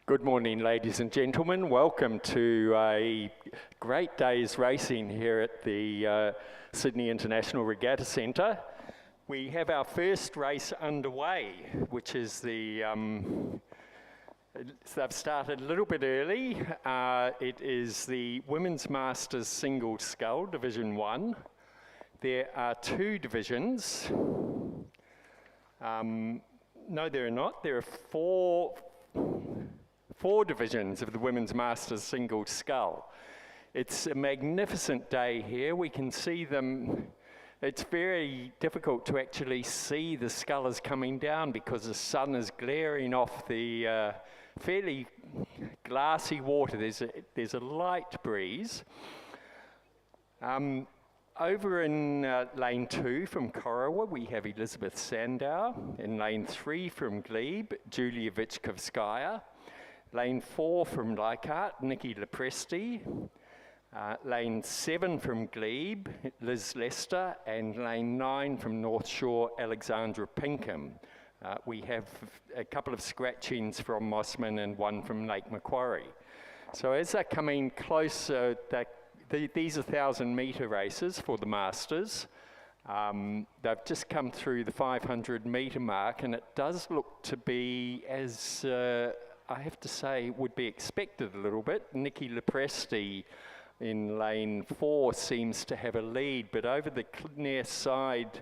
Good morning, ladies and gentlemen. Welcome to a great day's racing here at the Sydney International Regatta Centre. We have our first race underway, which is they've started a little bit early. It is the Women's Masters Single Scull, Division 1. There are two divisions. No, there are not. There are four divisions of the Women's Masters Single Scull. It's a magnificent day here. We can see them. It's very difficult to actually see the scullers coming down because the sun is glaring off the fairly glassy water. There's a light breeze. Over in lane 2 from Corowa, we have Elizabeth Sandow. In lane 3 from Glebe, Julia Vichkovskaya. Lane 4 from Leichhardt, Nikki Lepresti. Lane 7 from Glebe, Liz Lester. And lane 9 from North Shore, Alexandra Pinkham. We have a couple of scratchings from Mossman and one from Lake Macquarie. So as they're coming closer, these are 1,000-metre races for the Masters. They've just come through the 500-metre mark, and it does look to be, as I have to say, would be expected a little bit. Nikki Lepresti in lane 4 seems to have a lead, but over the near side,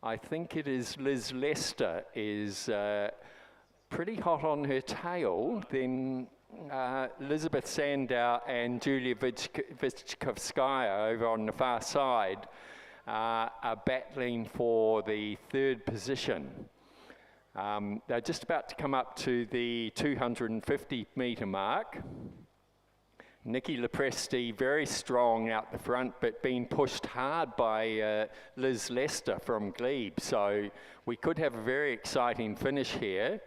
I think it is Liz Lester is pretty hot on her tail. Then Elizabeth Sandow and Julia Vichkovskaya over on the far side are battling for the third position. They're just about to come up to the 250-metre mark. Nikki Lepresti very strong out the front, but being pushed hard by Liz Lester from Glebe. So we could have a very exciting finish here.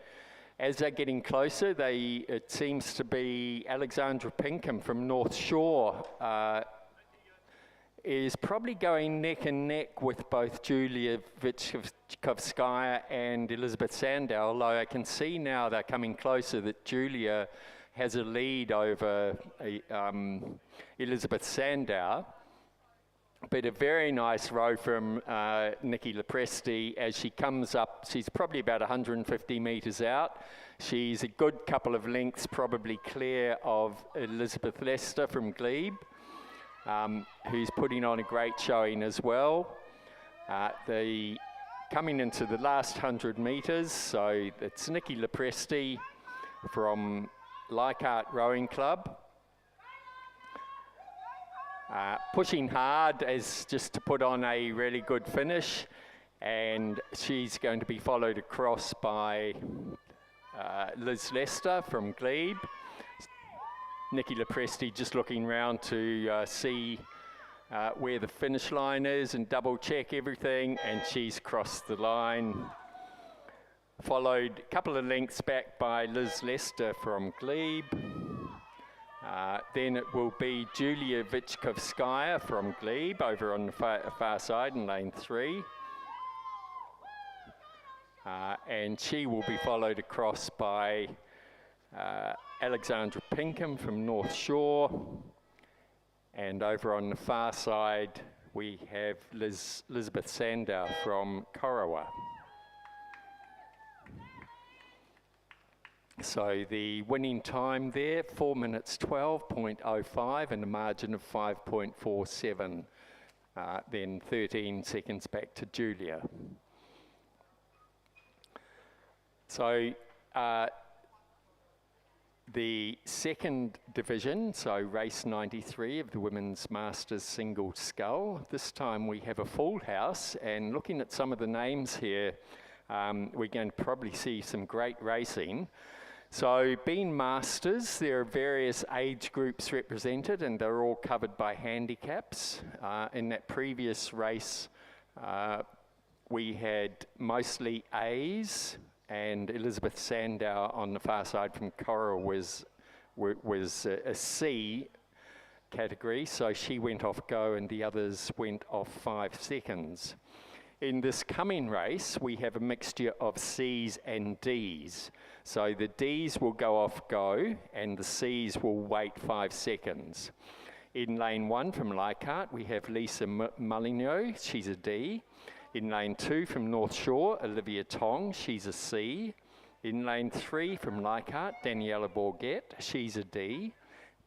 As they're getting closer, it seems to be Alexandra Pinkham from North Shore is probably going neck and neck with both Julia Vichkovskaya and Elizabeth Sandow, although I can see now they're coming closer that Julia has a lead over Elizabeth Sandow. But a very nice row from Nikki Lepresti as she comes up. She's probably about 150 metres out. She's a good couple of lengths probably clear of Elizabeth Lester from Glebe, who's putting on a great showing as well. Coming into the last 100 metres, so it's Nikki Lepresti from Leichhardt Rowing Club. Pushing hard as just to put on a really good finish, and she's going to be followed across by Liz Lester from Glebe. Nikki Lepresti just looking round to see where the finish line is and double check everything, and she's crossed the line. Followed a couple of lengths back by Liz Lester from Glebe. Then it will be Julia Vichkovskaya from Glebe over on the far side in lane 3. And she will be followed across by Alexandra Pinkham from North Shore. And over on the far side, we have Elizabeth Sandow from Corowa. So the winning time there, 4 minutes 12.05 and a margin of 5.47. Then 13 seconds back to Julia. So the second division, so race 93 of the Women's Masters Single Scull. This time we have a full house, and looking at some of the names here, we're going to probably see some great racing. So being Masters, there are various age groups represented, and they're all covered by handicaps. In that previous race, we had mostly A's, and Elizabeth Sandow on the far side from Corowa was a C category, so she went off go and the others went off 5 seconds. In this coming race, we have a mixture of C's and D's. So the D's will go off go, and the C's will wait 5 seconds. In lane 1 from Leichhardt, we have Lisa Molineux, she's a D. In lane 2 from North Shore, Olivia Tong, she's a C. In lane 3 from Leichhardt, Daniela Bourget, she's a D.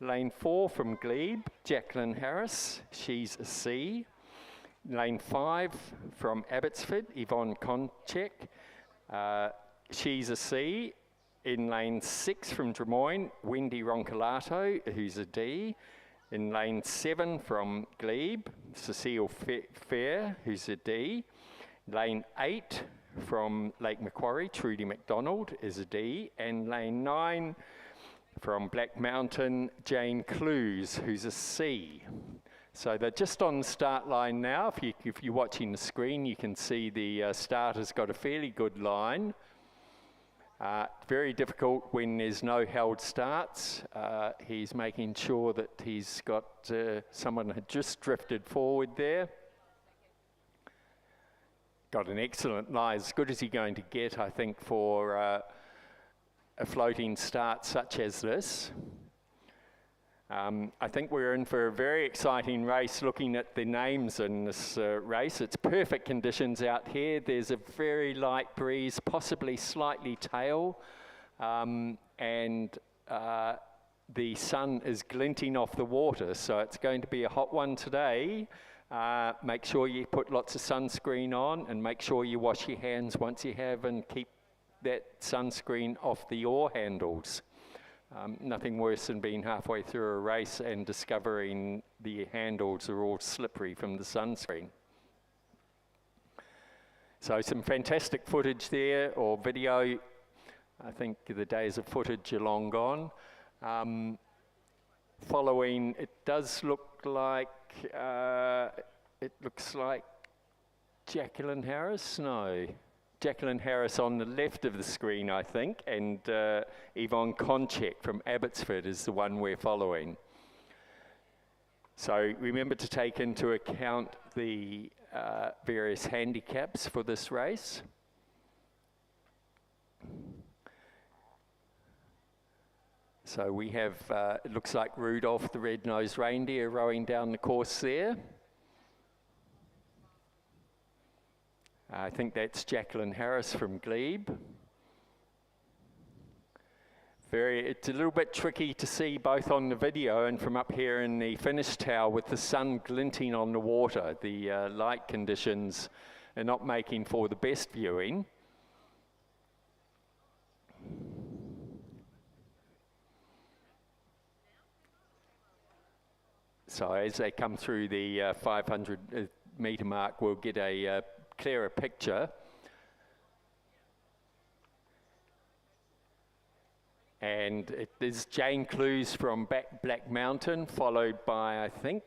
Lane 4 from Glebe, Jacqueline Harris, she's a C. Lane 5 from Abbotsford, Yvonne Konchek, she's a C. In lane 6 from Des Moines, Wendy Roncolato, who's a D. In lane 7 from Glebe, Cecile Fair, who's a D. Lane 8 from Lake Macquarie, Trudy McDonald is a D. And lane 9 from Black Mountain, Jane Clues, who's a C. So they're just on the start line now. If you're watching the screen, you can see the starter's got a fairly good line. Very difficult when there's no held starts. He's making sure that he's got someone had just drifted forward there. Got an excellent line, as good as he's going to get, I think, for a floating start such as this. I think we're in for a very exciting race looking at the names in this race. It's perfect conditions out here. There's a very light breeze, possibly slightly tail, and the sun is glinting off the water, so it's going to be a hot one today. Make sure you put lots of sunscreen on, and make sure you wash your hands once you have, and keep that sunscreen off the oar handles. Nothing worse than being halfway through a race and discovering the handles are all slippery from the sunscreen. So some fantastic footage there, or video. I think the days of footage are long gone. Following, it does look like, Jacqueline Harris, no. Jacqueline Harris on the left of the screen, I think, and Yvonne Konchek from Abbotsford is the one we're following. So remember to take into account the various handicaps for this race. So we have, it looks like Rudolph the red-nosed reindeer rowing down the course there. I think that's Jacqueline Harris from Glebe. It's a little bit tricky to see both on the video and from up here in the finish tower with the sun glinting on the water. The light conditions are not making for the best viewing. So as they come through the 500 metre mark, we'll get a clearer picture. And it is Jane Clues from Black Mountain, followed by, I think,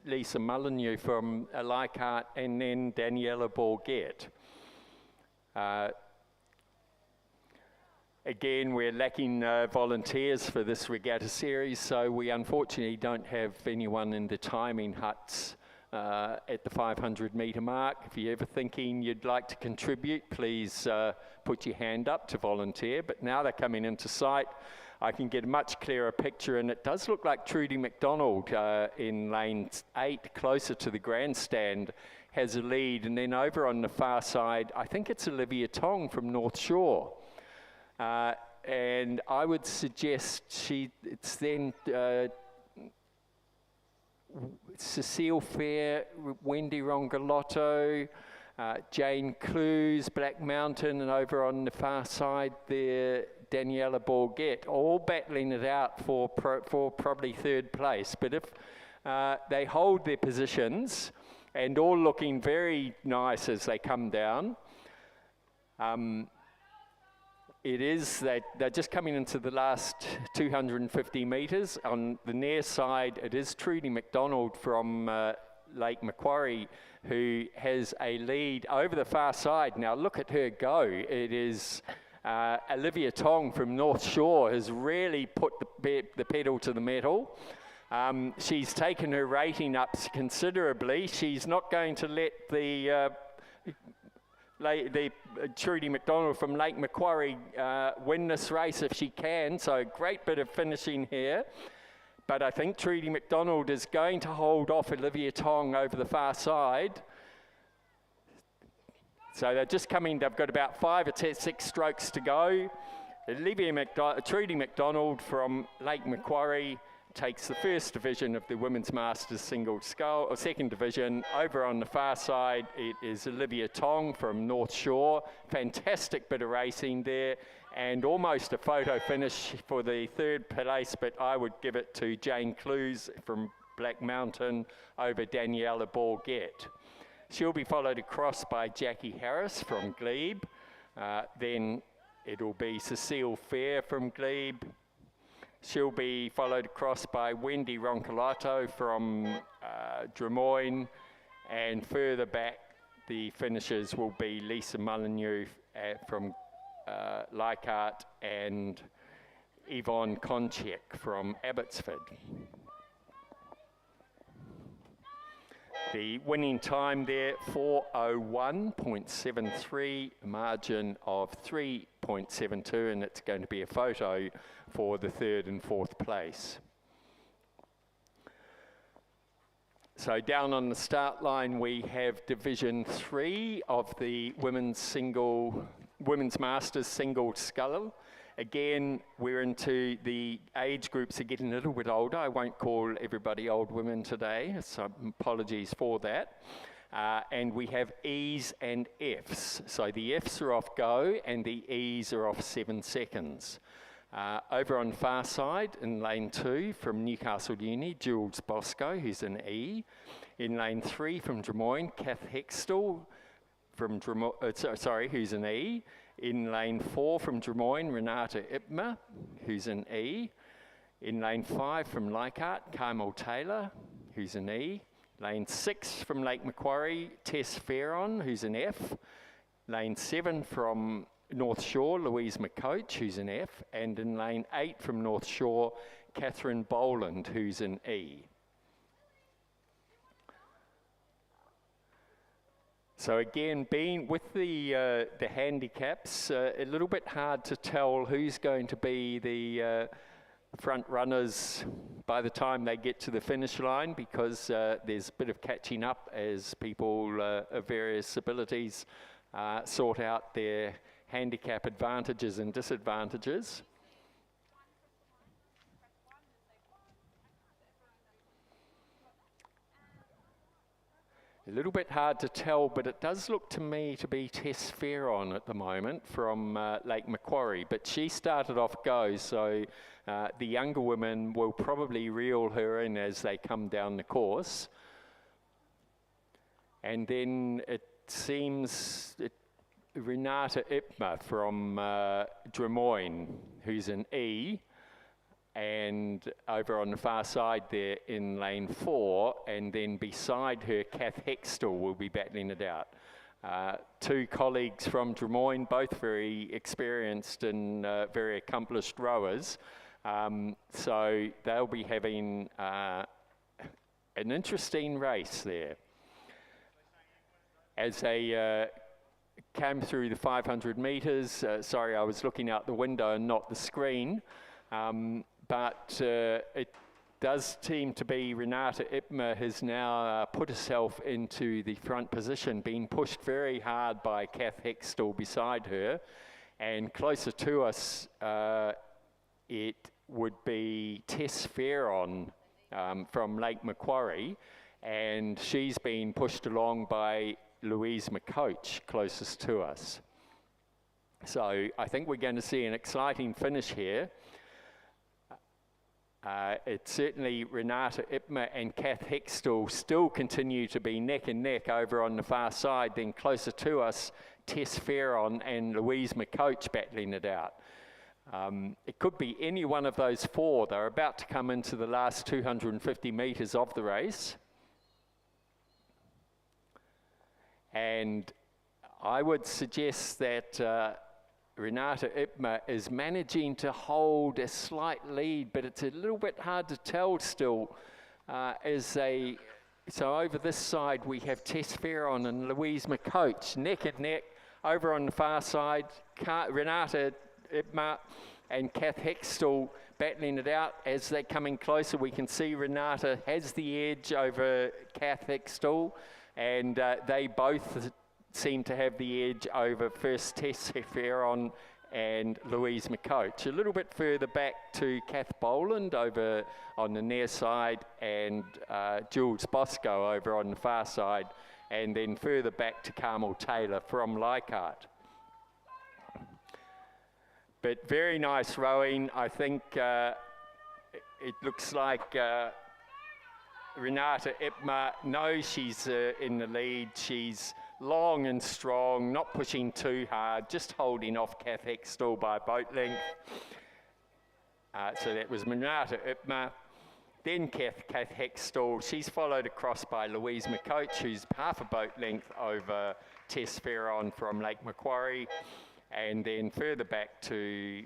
Lisa Molineux from Leichhardt, and then Daniela Bourget. Again, we're lacking volunteers for this regatta series, so we unfortunately don't have anyone in the timing huts at the 500 metre mark. If you're ever thinking you'd like to contribute, please put your hand up to volunteer. But now they're coming into sight, I can get a much clearer picture, and it does look like Trudy McDonald in lane 8, closer to the grandstand, has a lead. And then over on the far side, I think it's Olivia Tong from North Shore. And I would suggest it's then Cecile Fair, Wendy Roncolato, Jane Clues, Black Mountain, and over on the far side there, Daniela Bourget, all battling it out for probably third place. But if they hold their positions, and all looking very nice as they come down, it is that they're just coming into the last 250 metres. On the near side, it is Trudy McDonald from Lake Macquarie who has a lead over the far side. Now look at her go. It is Olivia Tong from North Shore has really put the pedal to the metal. She's taken her rating up considerably. She's not going to let the Trudy McDonald from Lake Macquarie win this race if she can, so great bit of finishing here. But I think Trudy McDonald is going to hold off Olivia Tong over the far side. So they're just coming, they've got about 5 or 6 strokes to go. Trudy McDonald from Lake Macquarie takes the first division of the Women's Masters single scull, or second division. Over on the far side, it is Olivia Tong from North Shore. Fantastic bit of racing there, and almost a photo finish for the third place, but I would give it to Jane Clues from Black Mountain over Daniela Borgett. She'll be followed across by Jackie Harris from Glebe. Then it'll be Cecile Fair from Glebe. She'll be followed across by Wendy Roncolato from Drummoyne. And further back, the finishers will be Lisa Molyneux from Leichhardt and Yvonne Konchek from Abbotsford. The winning time there, 4:01.73, margin of 3.72, and it's going to be a photo for the third and fourth place. So down on the start line, we have Division 3 of the Women's Masters single scull. Again, we're into the age groups are getting a little bit older. I won't call everybody old women today, so apologies for that. And we have E's and F's. So the F's are off go and the E's are off 7 seconds. Over on the far side in lane 2 from Newcastle Uni, Jules Bosco, who's an E. In lane 3 from Drummoyne, Kath Hextall from who's an E. In lane 4 from Drummoyne, Renata Ipma, who's an E. In lane 5 from Leichhardt, Carmel Taylor, who's an E. Lane 6 from Lake Macquarie, Tess Farron, who's an F. Lane 7 from North Shore, Louise McCoach, who's an F. And in lane 8 from North Shore, Catherine Boland, who's an E. So again, being with the handicaps, a little bit hard to tell who's going to be the front runners by the time they get to the finish line, because there's a bit of catching up as people of various abilities sort out their handicap advantages and disadvantages. A little bit hard to tell, but it does look to me to be Tess Farron at the moment from Lake Macquarie. But she started off go, so the younger women will probably reel her in as they come down the course. And then it seems Renata Ipma from Drummoyne, who's an E. And over on the far side there in lane 4, and then beside her, Kath Hextall will be battling it out. 2 colleagues from Drummoyne, both very experienced and very accomplished rowers. So they'll be having an interesting race there. As they came through the 500 metres, sorry, I was looking out the window and not the screen. But it does seem to be Renata Ipma has now put herself into the front position, being pushed very hard by Kath Hextall beside her. And closer to us, it would be Tess Farron from Lake Macquarie. And she's been pushed along by Louise McCoach closest to us. So I think we're going to see an exciting finish here. It's certainly Renata Ipma and Kath Hextall still continue to be neck and neck over on the far side. Then closer to us, Tess Farron and Louise McCoach battling it out. It could be any one of those 4. They're about to come into the last 250 metres of the race. And I would suggest that Renata Ipma is managing to hold a slight lead, but it's a little bit hard to tell still as they So over this side we have Tess Farron and Louise McCoach, neck and neck. Over on the far side, Regatta Ipma and Kath Hextall battling it out. As they're coming closer, we can see Regatta has the edge over Kath Hextall, and they both seem to have the edge over first Tess Farron and Louise McCoach. A little bit further back to Kath Boland over on the near side, and Jules Bosco over on the far side, and then further back to Carmel Taylor from Leichhardt. But very nice rowing. I think it looks like Regatta Ipma knows she's in the lead. She's long and strong, not pushing too hard, just holding off Kath Hextall by boat length. So that was Regatta Ipma. Then Kath Hextall, she's followed across by Louise McCoach, who's half a boat length over Tess Farron from Lake Macquarie. And then further back to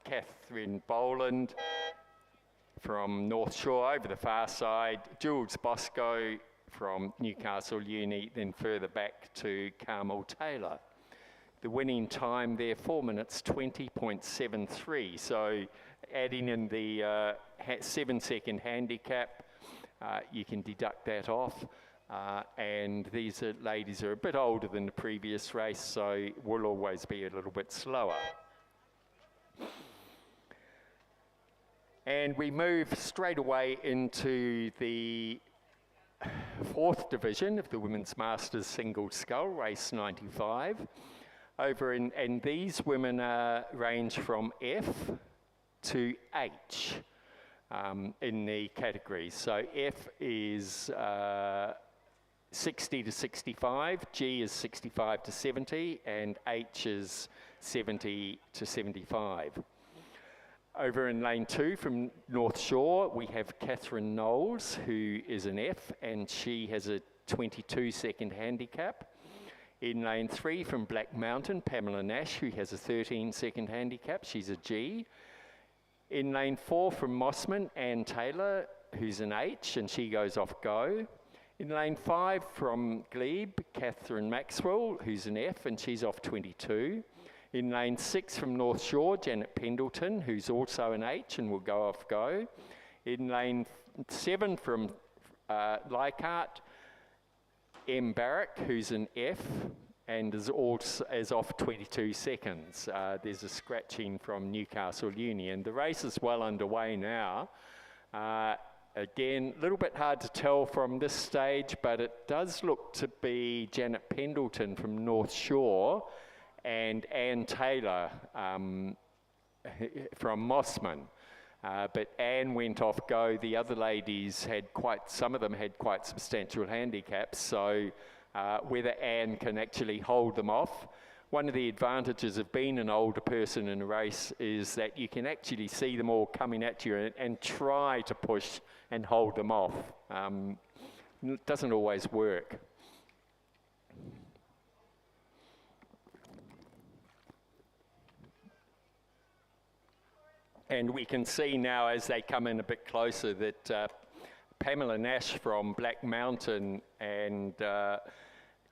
Catherine Boland from North Shore over the far side, Jules Bosco from Newcastle Uni, then further back to Carmel Taylor. The winning time there, 4 minutes 20.73. So adding in the 7-second handicap, you can deduct that off. And these ladies are a bit older than the previous race, so will always be a little bit slower. And we move straight away into the 4th division of the Women's Masters Single Scull, race 95. And these women range from F to H in the categories. So F is 60 to 65, G is 65 to 70, and H is 70 to 75. Over in lane 2 from North Shore, we have Catherine Knowles, who is an F, and she has a 22-second handicap. In lane 3 from Black Mountain, Pamela Nash, who has a 13-second handicap. She's a G. In lane 4 from Mossman, Anne Taylor, who's an H, and she goes off go. In lane 5 from Glebe, Catherine Maxwell, who's an F, and she's off 22. In lane 6 from North Shore, Janet Pendleton, who's also an H and will go off go. In lane 7 from Leichhardt, M. Barrack, who's an F and is off 22 seconds. There's a scratching from Newcastle Uni, and the race is well underway now. Again, a little bit hard to tell from this stage, but it does look to be Janet Pendleton from North Shore and Anne Taylor from Mossman. But Anne went off go. The other ladies some of them had quite substantial handicaps, so whether Anne can actually hold them off. One of the advantages of being an older person in a race is that you can actually see them all coming at you and try to push and hold them off. It doesn't always work. And we can see now as they come in a bit closer that Pamela Nash from Black Mountain and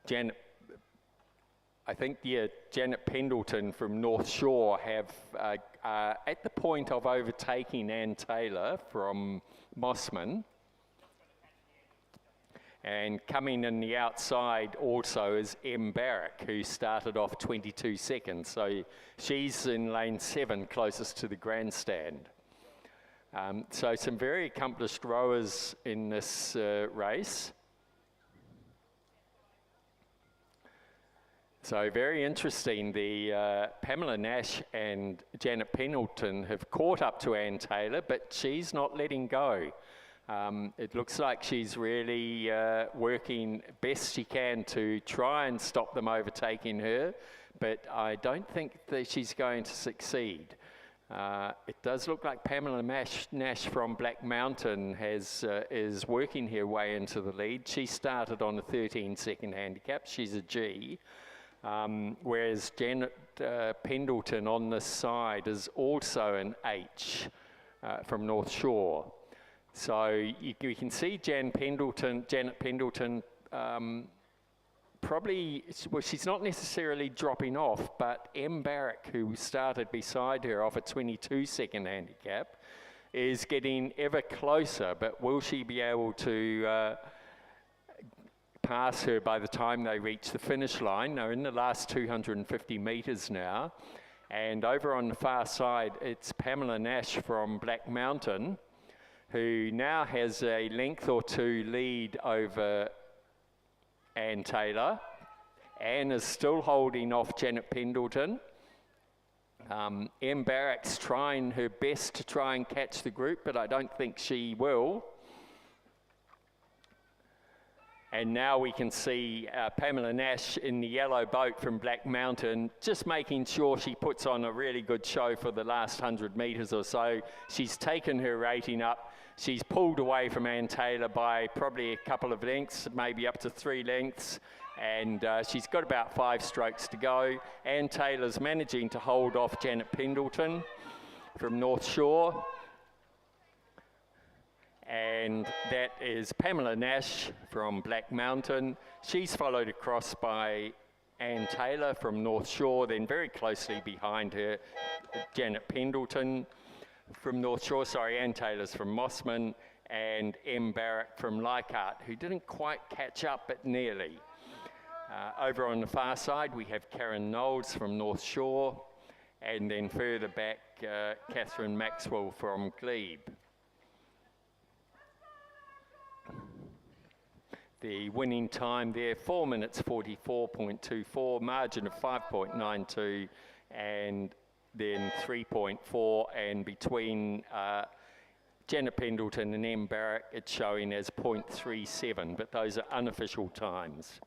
Janet Pendleton from North Shore have at the point of overtaking Anne Taylor from Mossman. And coming in the outside also is M. Barrack, who started off 22 seconds. So she's in lane 7, closest to the grandstand. So some very accomplished rowers in this race. So very interesting, the Pamela Nash and Janet Pendleton have caught up to Anne Taylor, but she's not letting go. It looks like she's really working best she can to try and stop them overtaking her, but I don't think that she's going to succeed. It does look like Pamela Nash from Black Mountain is working her way into the lead. She started on a 13-second handicap. She's a G. Whereas Janet Pendleton on this side is also an H from North Shore. So you can see Janet Pendleton, probably, well, she's not necessarily dropping off, but M. Barrack, who started beside her off a 22-second handicap, is getting ever closer, but will she be able to pass her by the time they reach the finish line? They're in the last 250 metres now, and over on the far side, it's Pamela Nash from Black Mountain, who now has a length or two lead over Anne Taylor. Anne is still holding off Janet Pendleton. M. Barrack's trying her best to try and catch the group, but I don't think she will. And now we can see Pamela Nash in the yellow boat from Black Mountain, just making sure she puts on a really good show for the last 100 metres or so. She's taken her rating up. She's pulled away from Anne Taylor by probably a couple of lengths, maybe up to 3 lengths. And she's got about 5 strokes to go. Anne Taylor's managing to hold off Janet Pendleton from North Shore. And that is Pamela Nash from Black Mountain. She's followed across by Anne Taylor from North Shore, then very closely behind her, Janet Pendleton from North Shore, Anne Taylor's from Mossman, and M. Barrack from Leichhardt, who didn't quite catch up, but nearly. Over on the far side, we have Karen Knowles from North Shore, and then further back, Catherine Maxwell from Glebe. The winning time there, 4 minutes 44.24, margin of 5.92, and then 3.4, and between Janet Pendleton and M. Barrack, it's showing as 0.37, but those are unofficial times.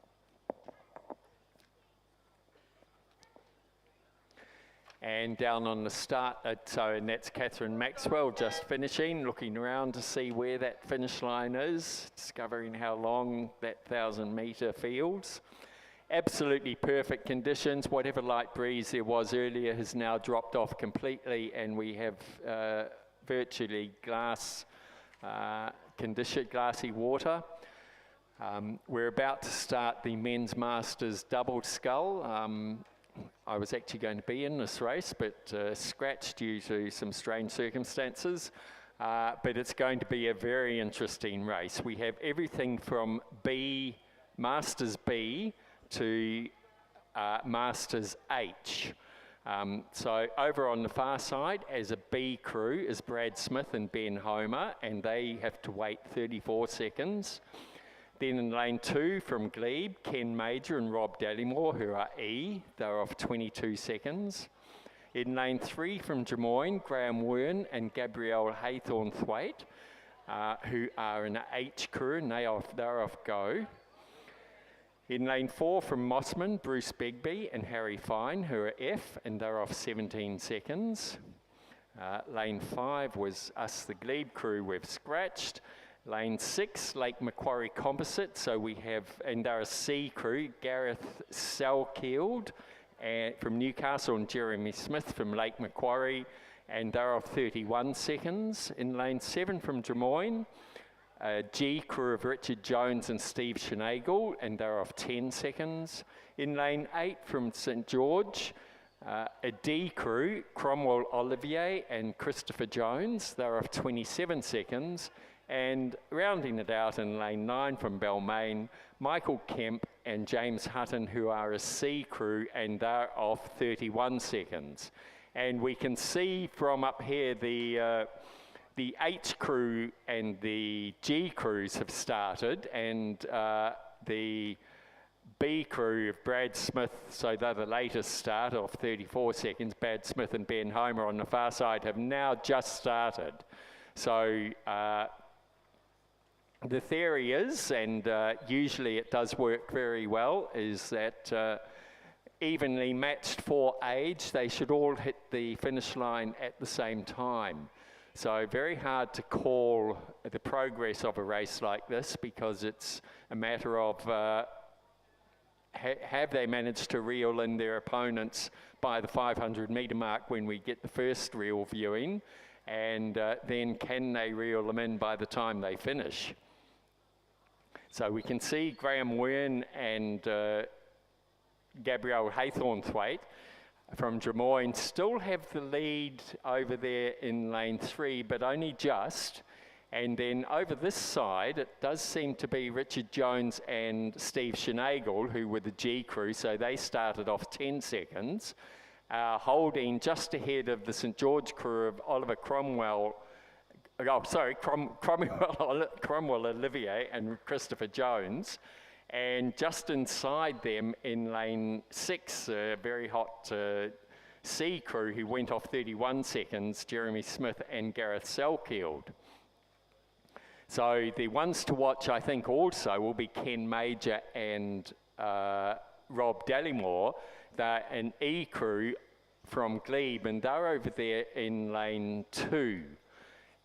And down on the start, and that's Catherine Maxwell just finishing, looking around to see where that finish line is, discovering how long that 1,000-metre fields. Absolutely perfect conditions. Whatever light breeze there was earlier has now dropped off completely, and we have virtually glassy water. We're about to start the Men's Masters double scull. I was actually going to be in this race, but scratched due to some strange circumstances. But it's going to be a very interesting race. We have everything from Masters B to Masters H. So over on the far side, as a B crew, is Brad Smith and Ben Homer, and they have to wait 34 seconds. Then in lane 2 from Glebe, Ken Major and Rob Dallymore, who are E, they're off 22 seconds. In lane 3 from Des Moines, Graham Wern and Gabrielle Haythorne-Thwaite, who are an H crew, and they're off go. In lane 4 from Mossman, Bruce Begbie and Harry Fine, who are F, and they're off 17 seconds. Lane 5 was us, the Glebe crew, we've scratched. Lane 6, Lake Macquarie Composite, so we have, and they're a C crew, Gareth Selkield from Newcastle and Jeremy Smith from Lake Macquarie, and they're off 31 seconds. In lane 7 from Des Moines, G crew of Richard Jones and Steve Schnagle, and they're off 10 seconds. In lane 8 from St George, a D crew, Cromwell Olivier and Christopher Jones, they're off 27 seconds. And rounding it out in lane 9 from Balmain, Michael Kemp and James Hutton, who are a C crew, and they're off 31 seconds. And we can see from up here the H crew and the G crews have started, and the B crew of Brad Smith, so they're the latest start, off 34 seconds. Brad Smith and Ben Homer on the far side have now just started. So the theory is, and usually it does work very well, is that evenly matched for age, they should all hit the finish line at the same time. So very hard to call the progress of a race like this, because it's a matter of have they managed to reel in their opponents by the 500 metre mark when we get the first real viewing, and then can they reel them in by the time they finish? So we can see Graham Wern and Gabrielle Haythornthwaite from Drummoyne still have the lead over there in lane 3, but only just. And then over this side, it does seem to be Richard Jones and Steve Schneigel, who were the G crew, so they started off 10 seconds, holding just ahead of the St George crew of Oliver Cromwell, Cromwell Olivier and Christopher Jones. And just inside them in lane 6, a very hot C crew who went off 31 seconds, Jeremy Smith and Gareth Selkeld. So the ones to watch, I think, also will be Ken Major and Rob Dallimore. They're an E crew from Glebe, and they're over there in lane 2.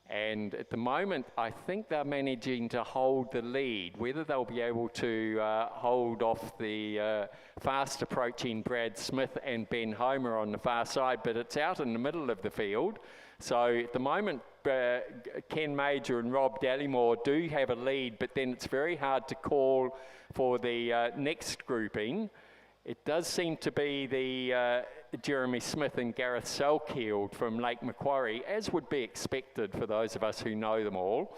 And at the moment, I think they're managing to hold the lead. Whether they'll be able to hold off the fast approaching Brad Smith and Ben Homer on the far side, but it's out in the middle of the field. So at the moment, Ken Major and Rob Dallimore do have a lead, but then it's very hard to call for the next grouping. It does seem to be the Jeremy Smith and Gareth Selkeld from Lake Macquarie, as would be expected for those of us who know them all,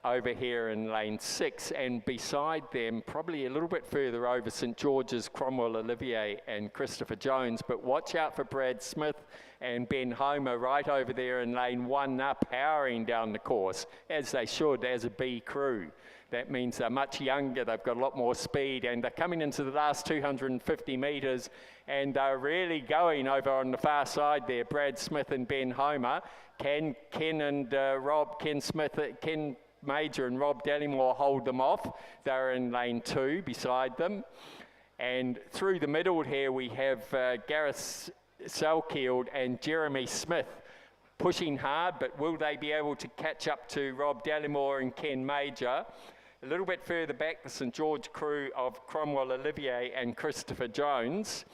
over here in lane 6, and beside them, probably a little bit further over, St George's, Cromwell Olivier and Christopher Jones, but watch out for Brad Smith and Ben Homer right over there in lane 1, up powering down the course, as they should, as a B crew. That means they're much younger, they've got a lot more speed, and they're coming into the last 250 metres, and they're really going over on the far side there, Brad Smith and Ben Homer. Ken Major and Rob Dallimore hold them off. They're in lane 2 beside them. And through the middle here we have Gareth Selkeld and Jeremy Smith pushing hard, but will they be able to catch up to Rob Dallimore and Ken Major? A little bit further back, the St George crew of Cromwell Olivier and Christopher Jones.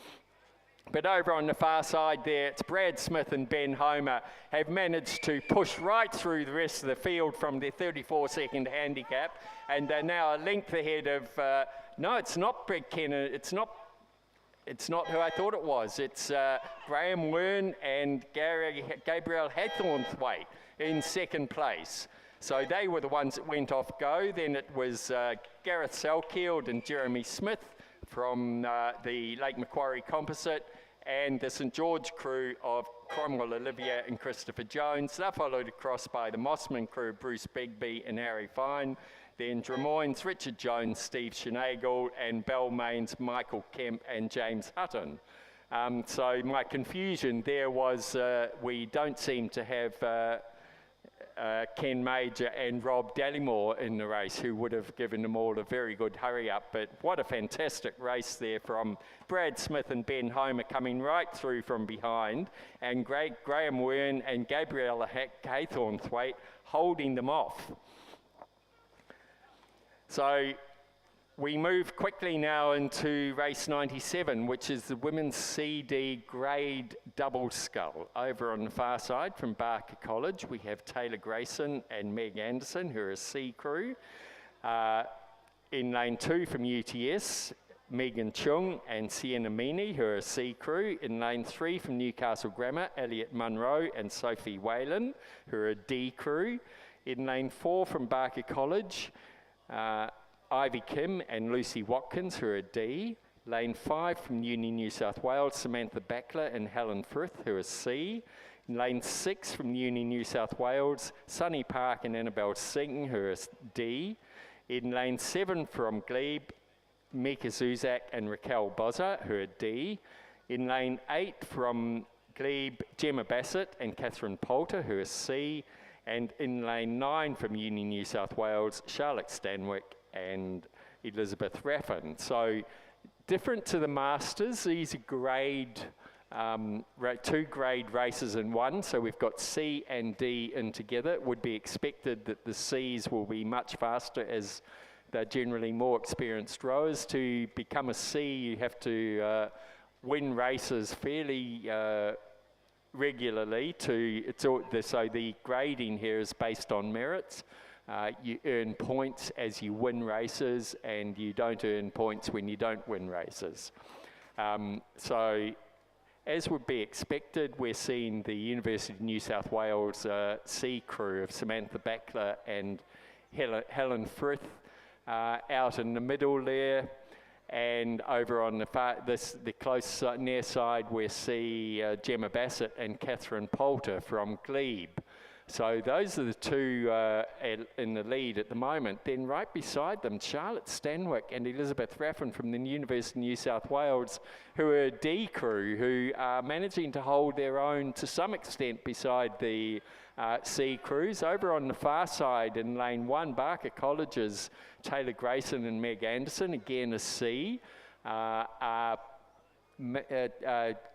But over on the far side there, it's Brad Smith and Ben Homer have managed to push right through the rest of the field from their 34-second handicap, and they're now a length ahead of, no, it's not Greg Kenner, it's not who I thought it was. It's Graham Wern and Gabrielle Haythornthwaite in second place. So they were the ones that went off go. Then it was Gareth Selkeld and Jeremy Smith from the Lake Macquarie Composite, and the St George crew of Cromwell Olivier and Christopher Jones. They're followed across by the Mossman crew, Bruce Begbie and Harry Fine. Then Drummoyne's Richard Jones, Steve Schneigel, and Balmain's Michael Kemp and James Hutton. So my confusion there was we don't seem to have Ken Major and Rob Dallimore in the race, who would have given them all a very good hurry up. But what a fantastic race there from Brad Smith and Ben Homer coming right through from behind, and Graham Wern and Gabriella Haythornthwaite holding them off. So we move quickly now into race 97, which is the women's CD grade double scull. Over on the far side from Barker College, we have Taylor Grayson and Meg Anderson, who are a C crew. In lane 2 from UTS, Megan Chung and Sienna Meany, who are a C crew. In lane 3 from Newcastle Grammar, Elliot Munro and Sophie Whalen, who are a D crew. In lane 4 from Barker College, Ivy Kim and Lucy Watkins, who are a D. Lane 5 from Uni New South Wales, Samantha Backler and Helen Frith, who are C. In lane 6 from Uni New South Wales, Sunny Park and Annabelle Singh, who are D. In lane 7 from Glebe, Mika Zuzak and Raquel Bozza, who are D. In lane 8 from Glebe, Gemma Bassett and Catherine Poulter, who are C. And in lane 9 from Uni New South Wales, Charlotte Stanwyck and Elizabeth Raffin. So different to the Masters, these are grade, 2 grade races in one. So we've got C and D in together. It would be expected that the Cs will be much faster, as they're generally more experienced rowers. To become a C, you have to win races fairly regularly so the grading here is based on merits. You earn points as you win races, and you don't earn points when you don't win races. So, as would be expected, we're seeing the University of New South Wales C crew of Samantha Backler and Helen Frith out in the middle there. And over on the close near side, we see Gemma Bassett and Catherine Poulter from Glebe. So those are the two in the lead at the moment. Then right beside them, Charlotte Stanwyck and Elizabeth Raffin from the University of New South Wales, who are a D crew, who are managing to hold their own to some extent beside the C crews. Over on the far side in lane 1, Barker College's Taylor Grayson and Meg Anderson, again a C, are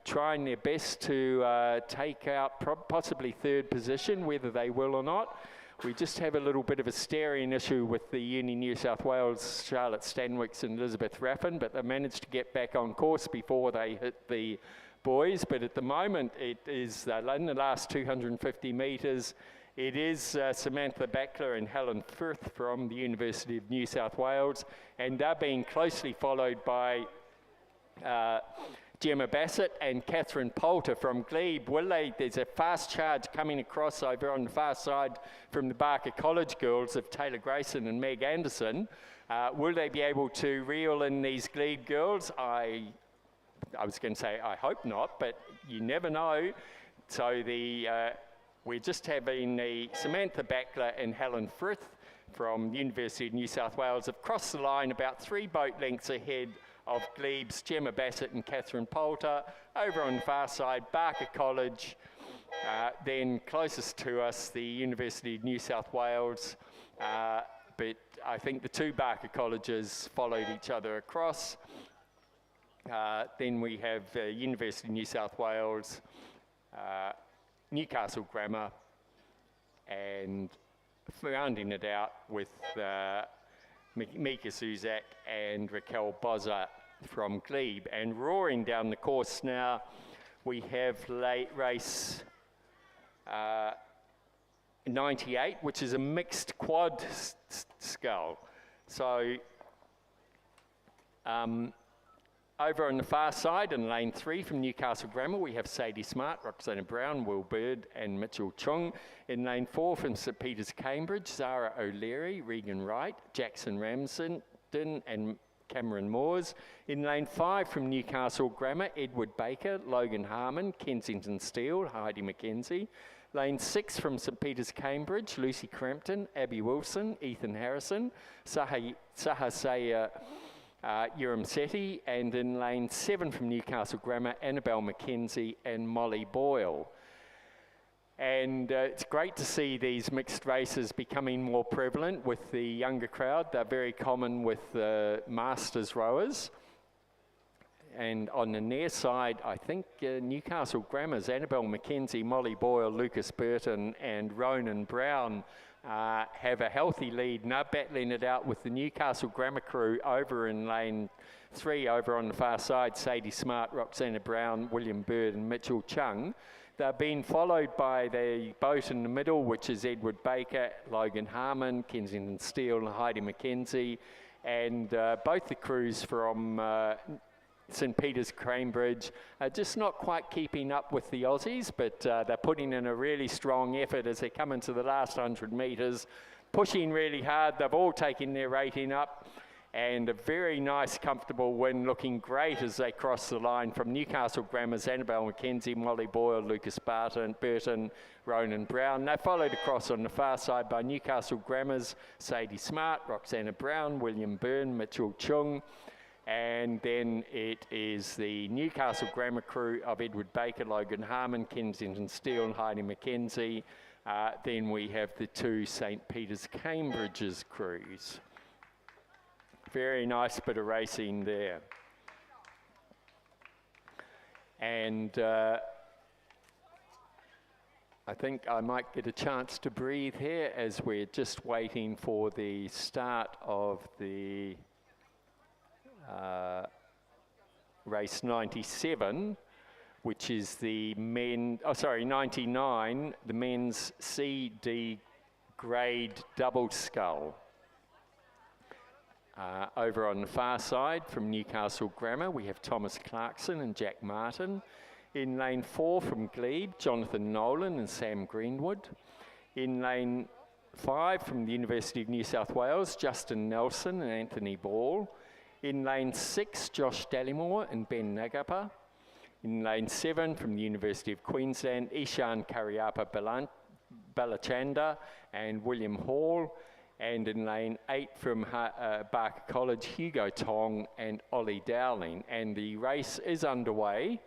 trying their best to take out possibly third position, whether they will or not. We just have a little bit of a staring issue with the Uni New South Wales, Charlotte Stanwicks and Elizabeth Raffin, but they managed to get back on course before they hit the boys. But at the moment, it is in the last 250 metres, it is Samantha Backler and Helen Firth from the University of New South Wales, and they're being closely followed by Gemma Bassett and Catherine Poulter from Glebe. There's a fast charge coming across over on the far side from the Barker College girls of Taylor Grayson and Meg Anderson. Will they be able to reel in these Glebe girls? I was going to say I hope not, but you never know. So we're just having the Samantha Backler and Helen Frith from the University of New South Wales have crossed the line about 3 boat lengths ahead of Glebe's Gemma Bassett and Catherine Poulter. Over on the far side, Barker College. Then closest to us, the University of New South Wales. But I think the 2 Barker colleges followed each other across. Then we have University of New South Wales, Newcastle Grammar, and rounding it out with Mika Suzak and Raquel Bozza from Glebe. And roaring down the course now, we have race 98, which is a mixed quad scull. So over on the far side in lane 3 from Newcastle Grammar, we have Sadie Smart, Roxana Brown, Will Bird and Mitchell Chung. In lane 4 from St Peter's Cambridge, Zara O'Leary, Regan Wright, Jackson Ramsden and Cameron Moores. In lane 5 from Newcastle Grammar, Edward Baker, Logan Harmon, Kensington Steele, Heidi McKenzie. Lane 6 from St Peter's Cambridge, Lucy Crampton, Abby Wilson, Ethan Harrison, Sahasaya Uram Setti, and in lane 7 from Newcastle Grammar, Annabelle McKenzie and Molly Boyle. And it's great to see these mixed races becoming more prevalent with the younger crowd. They're very common with masters rowers. And on the near side, I think Newcastle Grammar's Annabelle McKenzie, Molly Boyle, Lucas Burton and Ronan Brown have a healthy lead, now battling it out with the Newcastle Grammar crew over in lane 3 over on the far side, Sadie Smart, Roxana Brown, William Bird and Mitchell Chung. They're being followed by the boat in the middle, which is Edward Baker, Logan Harmon, Kensington Steele and Heidi McKenzie, and both the crews from St Peter's Cambridge are just not quite keeping up with the Aussies, but they're putting in a really strong effort as they come into the last 100 metres, pushing really hard. They've all taken their rating up, and a very nice, comfortable win, looking great as they cross the line from Newcastle Grammar's Annabelle McKenzie, Molly Boyle, Lucas Burton, Ronan Brown. They're followed across on the far side by Newcastle Grammar's Sadie Smart, Roxana Brown, William Byrne, Mitchell Chung. And then it is the Newcastle Grammar crew of Edward Baker, Logan Harmon, Kensington Steele and Heidi McKenzie. Then we have the 2 St Peter's Cambridge's crews. Very nice bit of racing there. And I think I might get a chance to breathe here as we're just waiting for the start of the race 97, which is the 99, the men's C/D grade double scull. Over on the far side from Newcastle Grammar, we have Thomas Clarkson and Jack Martin. In lane 4 from Glebe, Jonathan Nolan and Sam Greenwood. In lane 5 from the University of New South Wales, Justin Nelson and Anthony Ball. In lane 6, Josh Dallimore and Ben Nagapa. In lane 7 from the University of Queensland, Ishan Karyapa Balachanda and William Hall. And in lane 8 from Barker College, Hugo Tong and Ollie Dowling. And the race is underway.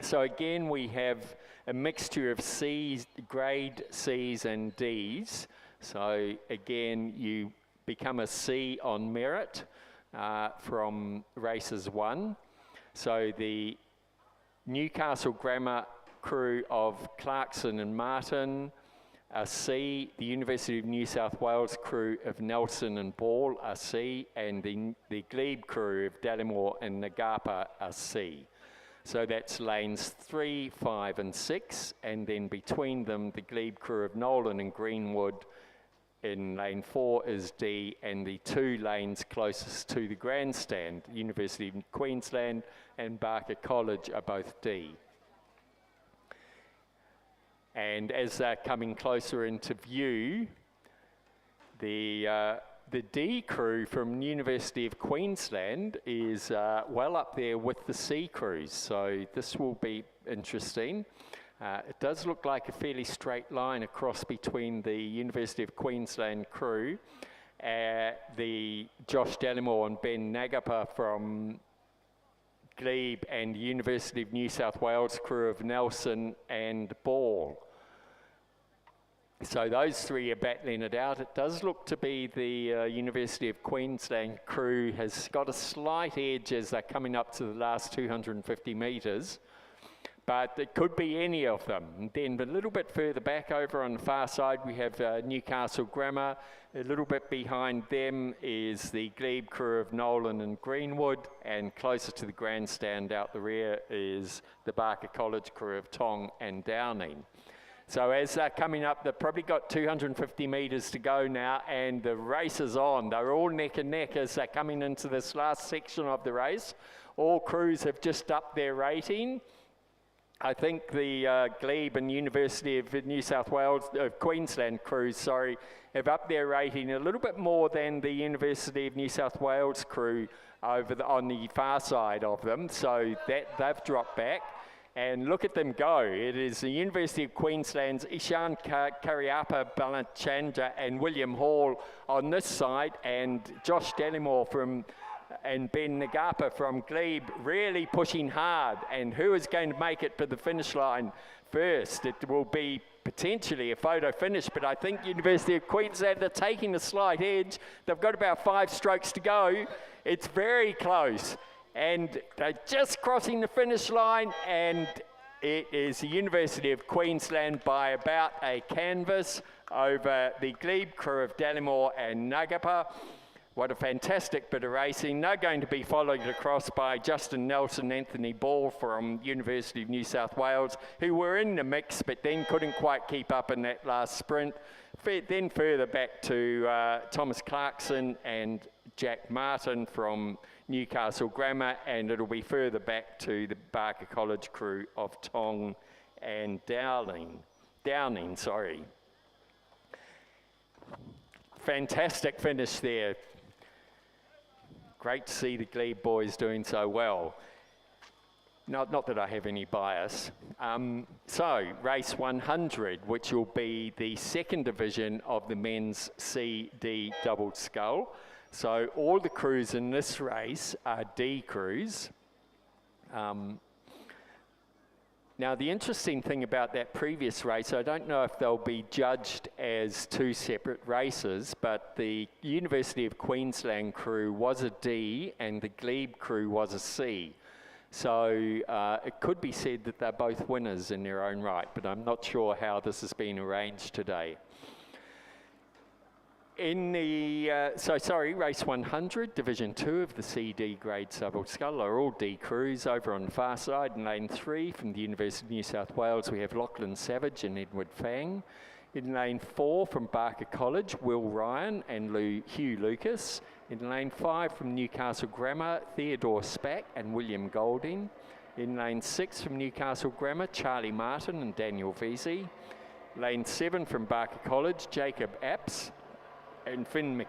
So again, we have a mixture of C's, grade C's and D's. So again, you become a C on merit from races 1. So the Newcastle Grammar crew of Clarkson and Martin, a C. The University of New South Wales crew of Nelson and Ball, a C. And the Glebe crew of Dallimore and Nagapa, a C. So that's lanes 3, 5 and 6, and then between them the Glebe crew of Nolan and Greenwood in lane 4 is D, and the 2 lanes closest to the grandstand, University of Queensland and Barker College, are both D. And as they're coming closer into view, the D crew from University of Queensland is well up there with the C crews, so this will be interesting. It does look like a fairly straight line across between the University of Queensland crew, the Josh Dallimore and Ben Nagapa from Glebe, and the University of New South Wales crew of Nelson and Ball. So those 3 are battling it out. It does look to be the University of Queensland crew has got a slight edge as they're coming up to the last 250 metres, but it could be any of them. And then a little bit further back over on the far side, we have Newcastle Grammar. A little bit behind them is the Glebe crew of Nolan and Greenwood, and closer to the grandstand out the rear is the Barker College crew of Tong and Downing. So as they're coming up, they've probably got 250 metres to go now, and the race is on. They're all neck and neck as they're coming into this last section of the race. All crews have just upped their rating. I think the Glebe and University of New South Wales, Queensland crews, have upped their rating a little bit more than the University of New South Wales crew on the far side of them. So that they've dropped back. And look at them go. It is the University of Queensland's Ishan Karyapa Balachanda and William Hall on this side, and Josh Dallimore and Ben Nagapa from Glebe really pushing hard. And who is going to make it to the finish line first? It will be potentially a photo finish, but I think University of Queensland are taking a slight edge. They've got about 5 strokes to go. It's very close. And they're just crossing the finish line, and it is the University of Queensland by about a canvas over the Glebe crew of Dallimore and Nagapa. What a fantastic bit of racing. They're going to be followed across by Justin Nelson, Anthony Ball from University of New South Wales, who were in the mix but then couldn't quite keep up in that last sprint. Then further back to Thomas Clarkson and Jack Martin from Newcastle Grammar, and it'll be further back to the Barker College crew of Tong and Downing. Fantastic finish there. Great to see the Glebe boys doing so well. Not that I have any bias. So, race 100, which will be the second division of the men's C/D double scull. So all the crews in this race are D crews. Now the interesting thing about that previous race, I don't know if they'll be judged as 2 separate races, but the University of Queensland crew was a D and the Glebe crew was a C. So it could be said that they're both winners in their own right, but I'm not sure how this has been arranged today. In the, race 100, Division 2 of the CD grade double scull are all D crews. Over on the far side in lane 3 from the University of New South Wales, we have Lachlan Savage and Edward Fang. In lane 4 from Barker College, Will Ryan and Hugh Lucas. In lane 5 from Newcastle Grammar, Theodore Spack and William Golding. In lane 6 from Newcastle Grammar, Charlie Martin and Daniel Vesey. Lane 7 from Barker College, Jacob Apps and Finn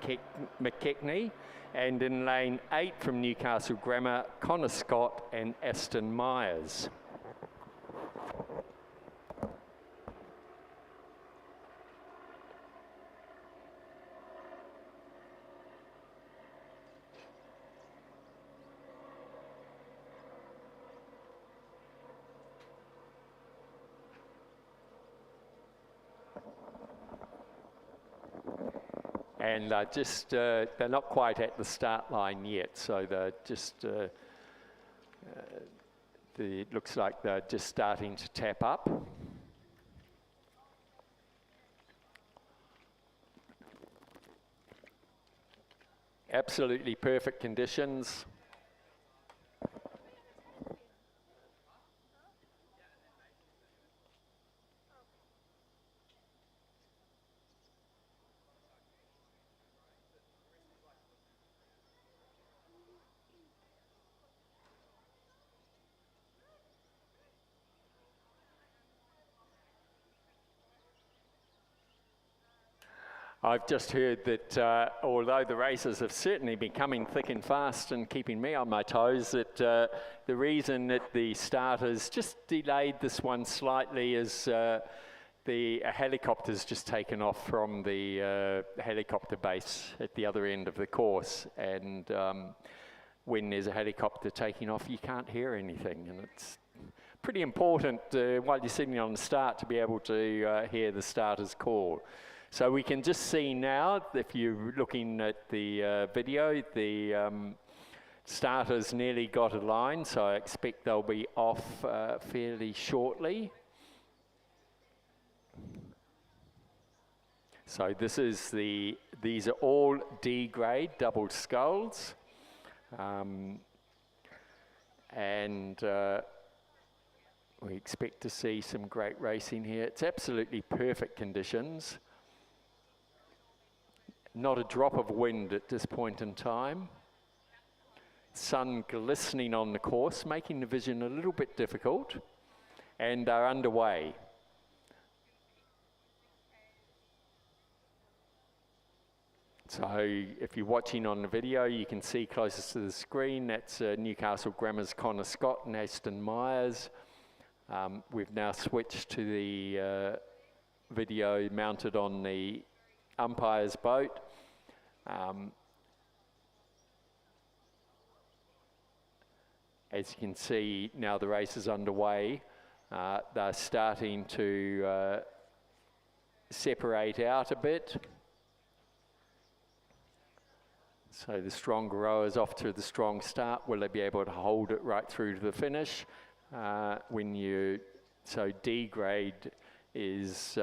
McKechnie. And in lane 8 from Newcastle Grammar, Connor Scott and Aston Myers. And they're not quite at the start line yet, so they're just, it looks like they're just starting to tap up. Absolutely perfect conditions. I've just heard that although the races have certainly been coming thick and fast and keeping me on my toes, that the reason that the starters just delayed this one slightly is the helicopter's just taken off from the helicopter base at the other end of the course. And when there's a helicopter taking off, you can't hear anything. And it's pretty important while you're sitting on the start to be able to hear the starter's call. So we can just see now, if you're looking at the video, the starters nearly got a line, so I expect they'll be off fairly shortly. So this is these are all D grade double sculls. And we expect to see some great racing here. It's absolutely perfect conditions. Not a drop of wind at this point in time. Sun glistening on the course, making the vision a little bit difficult, and are underway. So if you're watching on the video, you can see closest to the screen, that's Newcastle Grammar's Connor Scott and Aston Myers. We've now switched to the video mounted on the umpire's boat. As you can see, now the race is underway. They're starting to separate out a bit. So the stronger rowers off to the strong start. Will they be able to hold it right through to the finish? So D grade is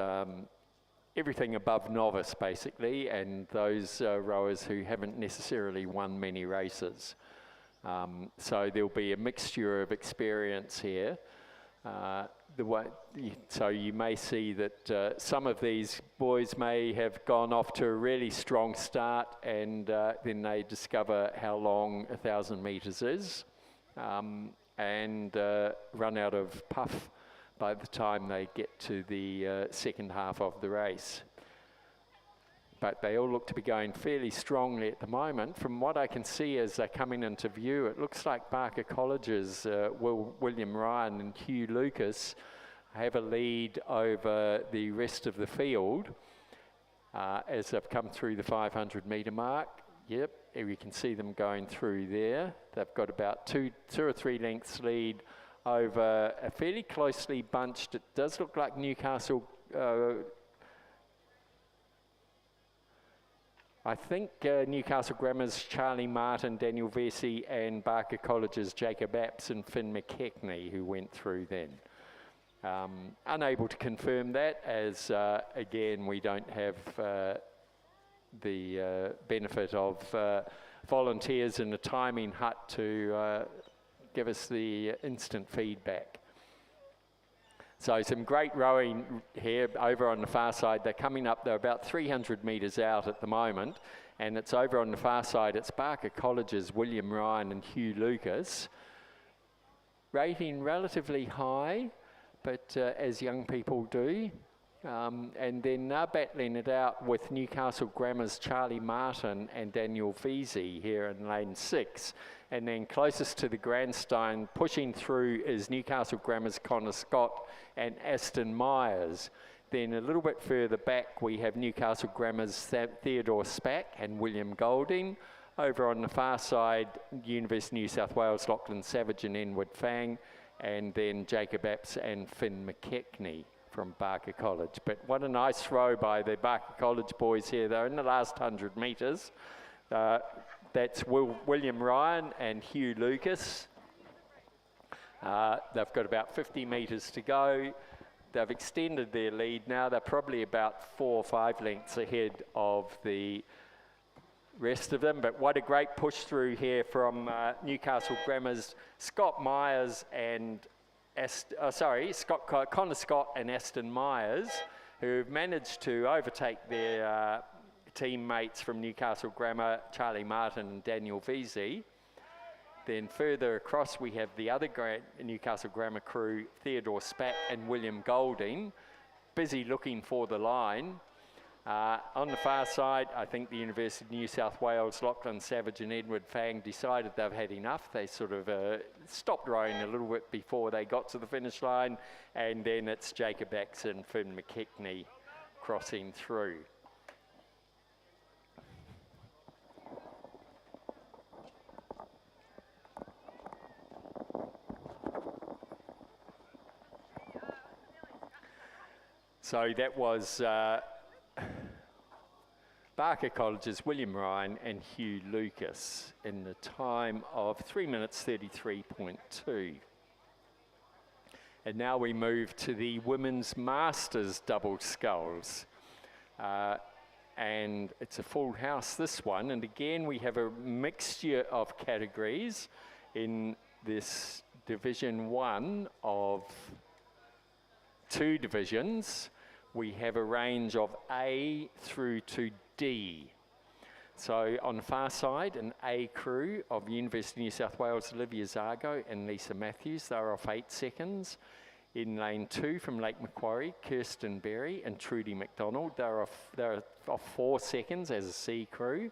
everything above novice, basically, and those rowers who haven't necessarily won many races. So there'll be a mixture of experience here. So you may see that some of these boys may have gone off to a really strong start, and then they discover how long 1,000 metres is, and run out of puff by the time they get to the second half of the race. But they all look to be going fairly strongly at the moment. From what I can see as they're coming into view, it looks like Barker College's William Ryan and Hugh Lucas have a lead over the rest of the field as they've come through the 500 metre mark. Yep, you can see them going through there. They've got about two or three lengths lead over a fairly closely bunched, it does look like Newcastle, I think Newcastle Grammar's Charlie Martin, Daniel Vesey, and Barker College's Jacob Apps and Finn McKechnie, who went through then. Unable to confirm that, as again, we don't have the benefit of volunteers in a timing hut to give us the instant feedback. So some great rowing here over on the far side. They're coming up, they're about 300 metres out at the moment, and it's over on the far side, it's Barker College's William Ryan and Hugh Lucas. Rating relatively high, but as young people do. And then they're battling it out with Newcastle Grammar's Charlie Martin and Daniel Veazey here in lane 6. And then closest to the grandstand, pushing through, is Newcastle Grammar's Connor Scott and Aston Myers. Then a little bit further back, we have Newcastle Grammar's Theodore Spack and William Golding. Over on the far side, University of New South Wales, Lachlan Savage and Enwood Fang. And then Jacob Apps and Finn McKechnie from Barker College. But what a nice row by the Barker College boys here. They're in the last 100 metres. That's William Ryan and Hugh Lucas. They've got about 50 metres to go. They've extended their lead now. They're probably about 4 or 5 lengths ahead of the rest of them. But what a great push through here from Newcastle Grammar's Scott Myers and Connor Scott and Aston Myers, who've managed to overtake their teammates from Newcastle Grammar, Charlie Martin and Daniel Veazey. Then further across we have the other Newcastle Grammar crew, Theodore Spack and William Golding, busy looking for the line. On the far side, I think the University of New South Wales, Lachlan Savage and Edward Fang decided they've had enough. They sort of stopped rowing a little bit before they got to the finish line, and then it's Jacob Axe and Finn McKechnie crossing through. So that was Barker College's William Ryan and Hugh Lucas in the time of 3 minutes 33.2. And now we move to the Women's Masters double sculls. And it's a full house, this one. And again, we have a mixture of categories in this Division 1 of 2 divisions. We have a range of A through to D. So on the far side, an A crew of University of New South Wales, Olivia Zargo and Lisa Matthews. They're off 8 seconds. In lane 2 from Lake Macquarie, Kirsten Berry and Trudy McDonald. They're off 4 seconds as a C crew.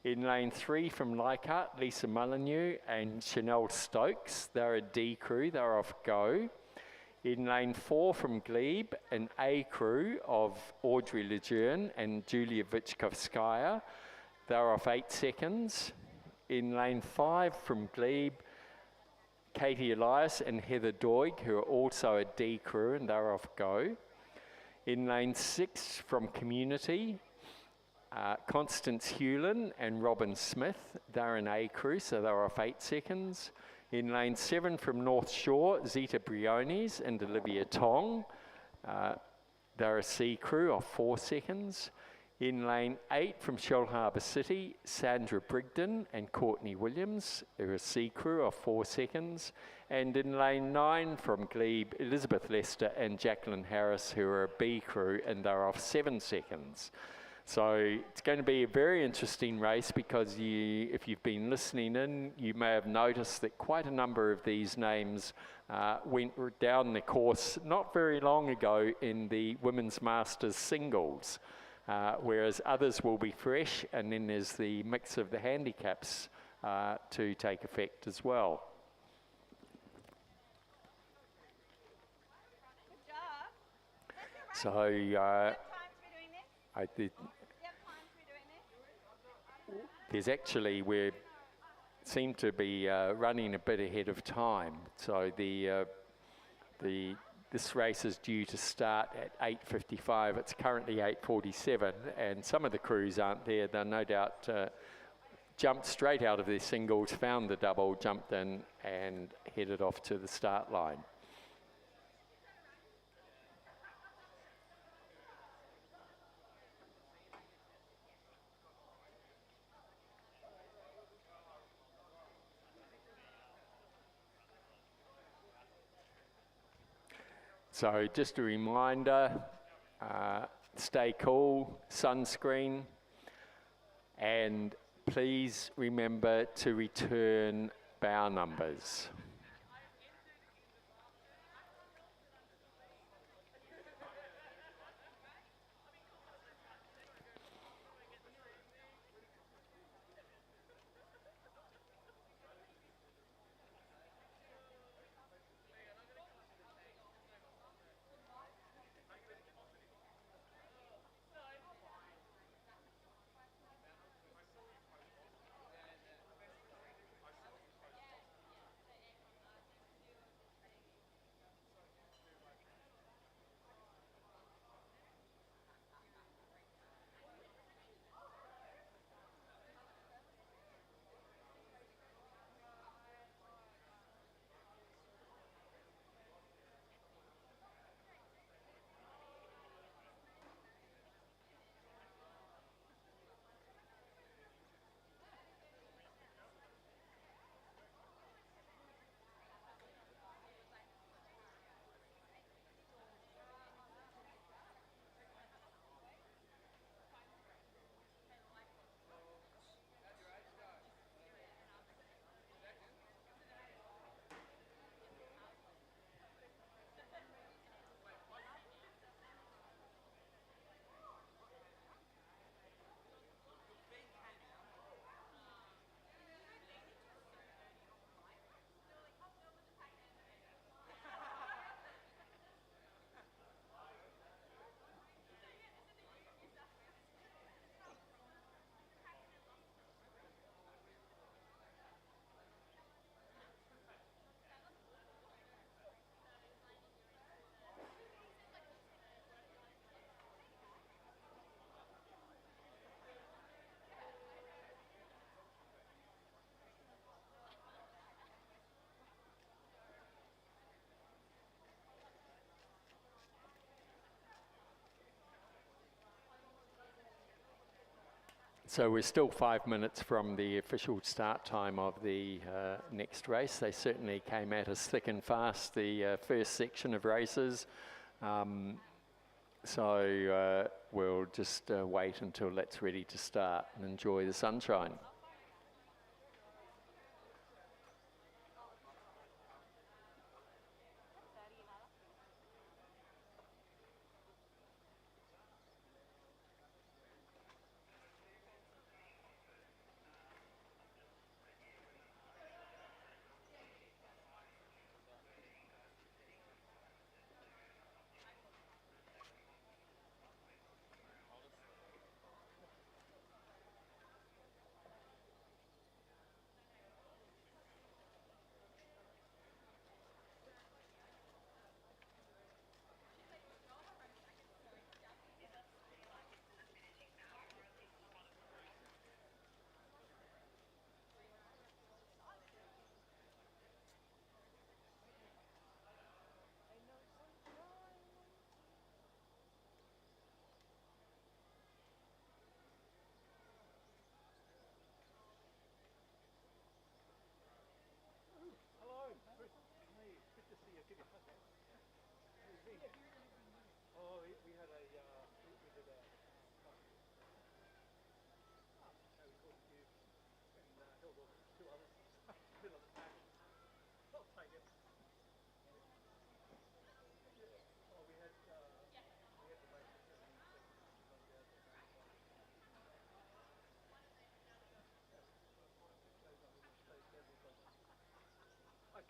In lane 3 from Leichhardt, Lisa Molyneux and Chanel Stokes. They're a D crew. They're off go. In lane 4 from Glebe, an A crew of Audrey Lejeune and Julia Vichkovskaya. They're off 8 seconds. In lane 5 from Glebe, Katie Elias and Heather Doig, who are also a D crew, and they're off go. In lane 6 from Community, Constance Hewlin and Robin Smith. They're an A crew, so they're off 8 seconds. In lane 7 from North Shore, Zita Briones and Olivia Tong. They're a C crew of 4 seconds. In lane 8 from Shell Harbour City, Sandra Brigden and Courtney Williams, who are a C crew of 4 seconds. And in lane 9 from Glebe, Elizabeth Lester and Jacqueline Harris, who are a B crew, and they're off 7 seconds. So it's going to be a very interesting race because if you've been listening in, you may have noticed that quite a number of these names went down the course not very long ago in the Women's Masters singles, whereas others will be fresh, and then there's the mix of the handicaps to take effect as well. So there's actually, we seem to be running a bit ahead of time. So this race is due to start at 8:55. It's currently 8:47, and some of the crews aren't there. They're no doubt jumped straight out of their singles, found the double, jumped in, and headed off to the start line. So just a reminder, stay cool, sunscreen, and please remember to return bow numbers. So we're still 5 minutes from the official start time of the next race. They certainly came at us thick and fast, the first section of races. So we'll just wait until that's ready to start and enjoy the sunshine.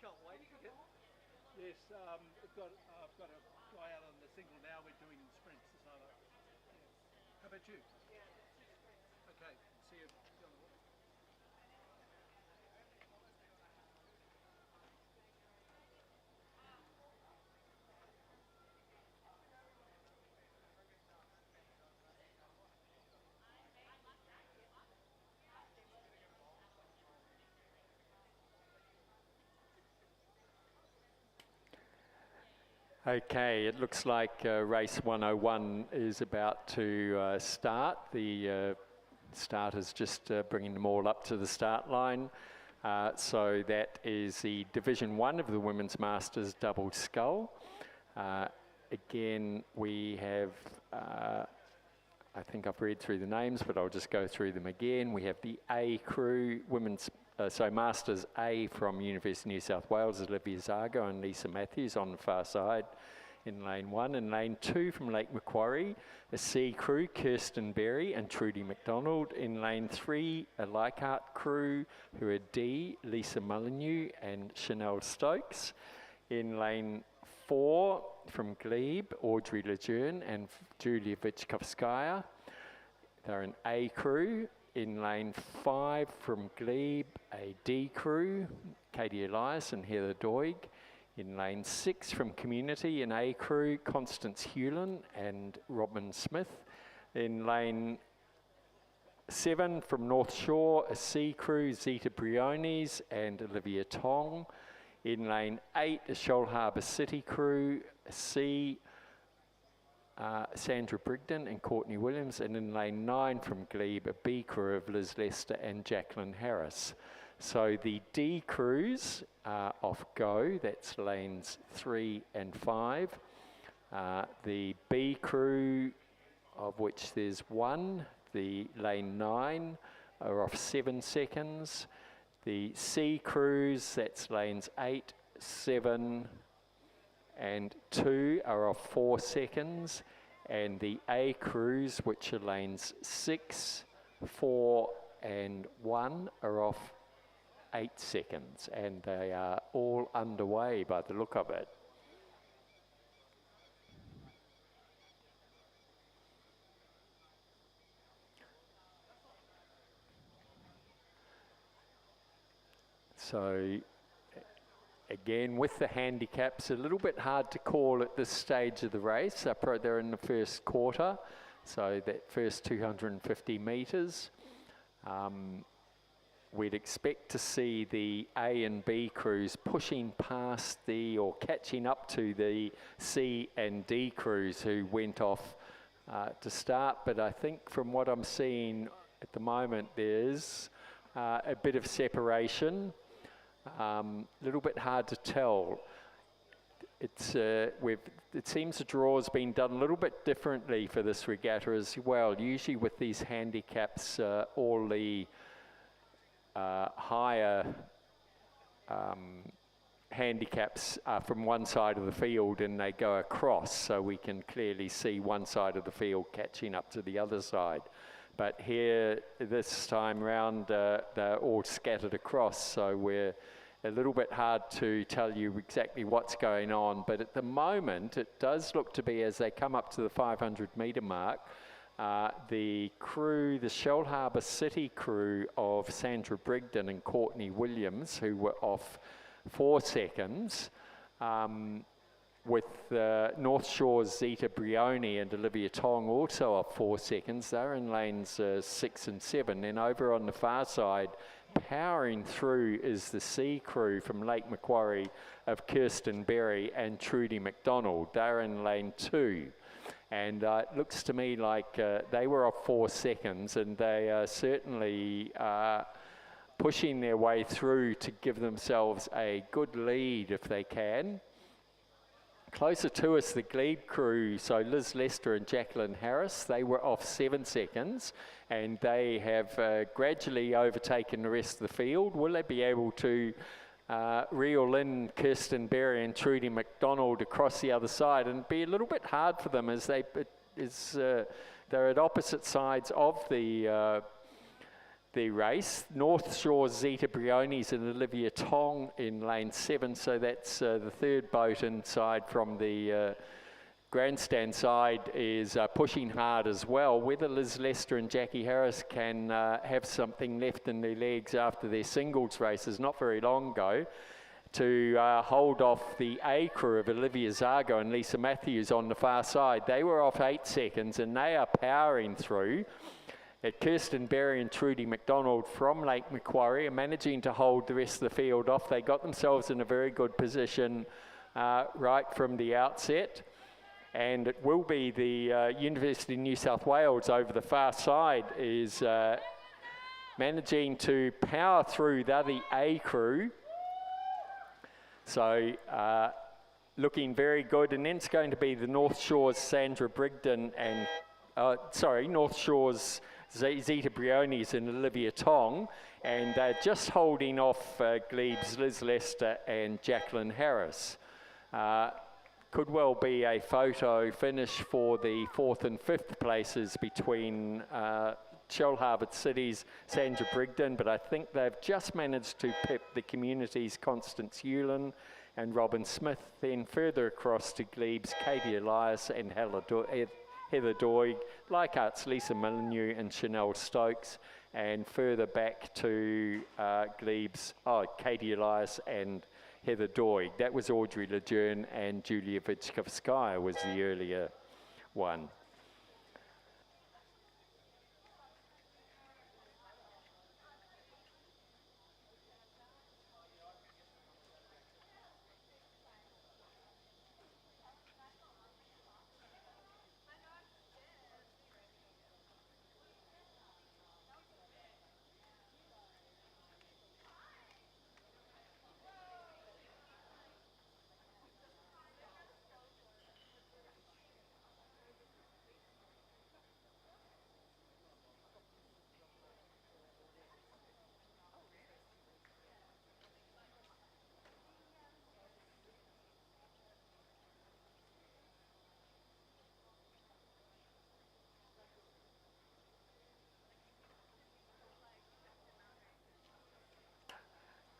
Can't wait to get. Yes, I've got a guy out on the single now. We're doing sprints. So, how about you? Yeah. Okay. See you. Okay, it looks like race 101 is about to start. The starters just bringing them all up to the start line. So that is the Division 1 of the Women's Masters Double Scull. Again, we have, I think I've read through the names, but I'll just go through them again. We have the A crew, Masters A from University of New South Wales, Olivia Zago and Lisa Matthews on the far side in lane 1. In lane 2 from Lake Macquarie, a C crew, Kirsten Berry and Trudy McDonald. In lane 3, a Leichhardt crew, who are D, Lisa Molyneux and Chanel Stokes. In lane 4 from Glebe, Audrey Lejeune and Julia Vichkovskaya. They're an A crew. In lane 5 from Glebe, a D crew, Katie Elias and Heather Doig. In lane 6 from Community, an A crew, Constance Hewlin and Robin Smith. In lane 7 from North Shore, a C crew, Zita Briones and Olivia Tong. In lane 8, a Shoal Harbour City crew, a C, Sandra Brigden and Courtney Williams. And in lane 9 from Glebe, a B crew of Liz Lester and Jacqueline Harris. So the D crews are off go, that's lanes 3 and 5. The B crew, of which there's 1, the lane 9, are off 7 seconds. The C crews, that's lanes 8, 7 and 2, are off 4 seconds. And the A crews, which are lanes 6, 4 and 1, are off 8 seconds, and they are all underway by the look of it. So again, with the handicaps, a little bit hard to call at this stage of the race. They're in the first quarter, so that first 250 metres. We'd expect to see the A and B crews pushing past or catching up to the C and D crews who went off to start. But I think from what I'm seeing at the moment, there's a bit of separation. A little bit hard to tell. It seems the draw's been done a little bit differently for this regatta as well. Usually with these handicaps, all the higher handicaps are from one side of the field and they go across, so we can clearly see one side of the field catching up to the other side. But here, this time round, they're all scattered across, so we're a little bit hard to tell you exactly what's going on. But at the moment, it does look to be, as they come up to the 500 metre mark, the crew, the Shoal Harbour City crew of Sandra Brigden and Courtney Williams, who were off 4 seconds, with North Shore's Zita Brioni and Olivia Tong also off 4 seconds. They're in lanes 6 and 7. Then over on the far side, powering through is the C crew from Lake Macquarie of Kirsten Berry and Trudy McDonald. They're in lane 2. And it looks to me like they were off 4 seconds, and they are certainly pushing their way through to give themselves a good lead if they can. Closer to us, the Glebe crew, so Liz Lester and Jacqueline Harris, they were off 7 seconds, and they have gradually overtaken the rest of the field. Will they be able to reel in Kirsten Berry and Trudy McDonald across the other side? And be a little bit hard for them as they're at opposite sides of the race. North Shore Zita Briones and Olivia Tong in lane 7, so that's the third boat inside from the grandstand side is pushing hard as well. Whether Liz Lester and Jackie Harris can have something left in their legs after their singles races not very long ago to hold off the A crew of Olivia Zago and Lisa Matthews on the far side. They were off 8 seconds and they are powering through. At Kirsten Berry and Trudy McDonald from Lake Macquarie are managing to hold the rest of the field off. They got themselves in a very good position right from the outset. And it will be the University of New South Wales over the far side is managing to power through. They're the A crew. So looking very good. And then it's going to be the North Shore's Sandra Brigden and, North Shore's Zeta Briones and Olivia Tong. And they're just holding off Glebe's Liz Lester and Jacqueline Harris. Could well be a photo finish for the 4th and 5th places between Shellharbour City's Sandra Brigden, but I think they've just managed to pip the community's Constance Hewlin and Robin Smith, then further across to Glebe's Katie Elias and Heather Doig, Leichhardt's Lisa Molyneux and Chanel Stokes, and further back to Glebe's Katie Elias and Heather Doig. That was Audrey Lejeune, and Julia Vichkovskaya was the earlier one.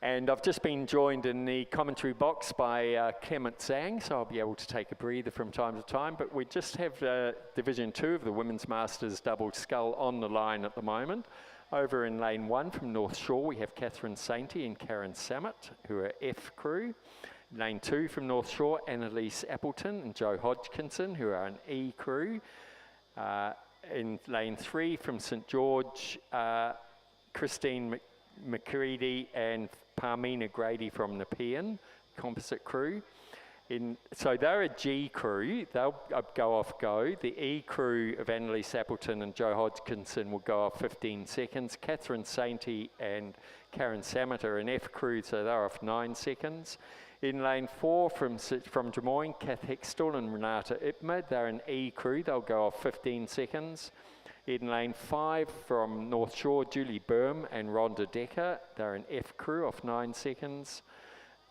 And I've just been joined in the commentary box by Clement Zhang, so I'll be able to take a breather from time to time. But we just have Division 2 of the Women's Masters Double Scull on the line at the moment. Over in Lane 1 from North Shore, we have Catherine Sainty and Karen Samet, who are F crew. Lane 2 from North Shore, Annalise Appleton and Joe Hodgkinson, who are an E crew. In Lane 3 from St George, Christine McCready and Parmina Grady from Nepean, composite crew. So they're a G crew, they'll go off go. The E crew of Annalise Appleton and Joe Hodgkinson will go off 15 seconds. Catherine Sainty and Karen Samet are an F crew, so they're off 9 seconds. In Lane 4 from Des Moines, Kath Hextall and Renata Ipma, they're an E crew, they'll go off 15 seconds. In Lane 5 from North Shore, Julie Burm and Rhonda Decker, they're an F crew off 9 seconds.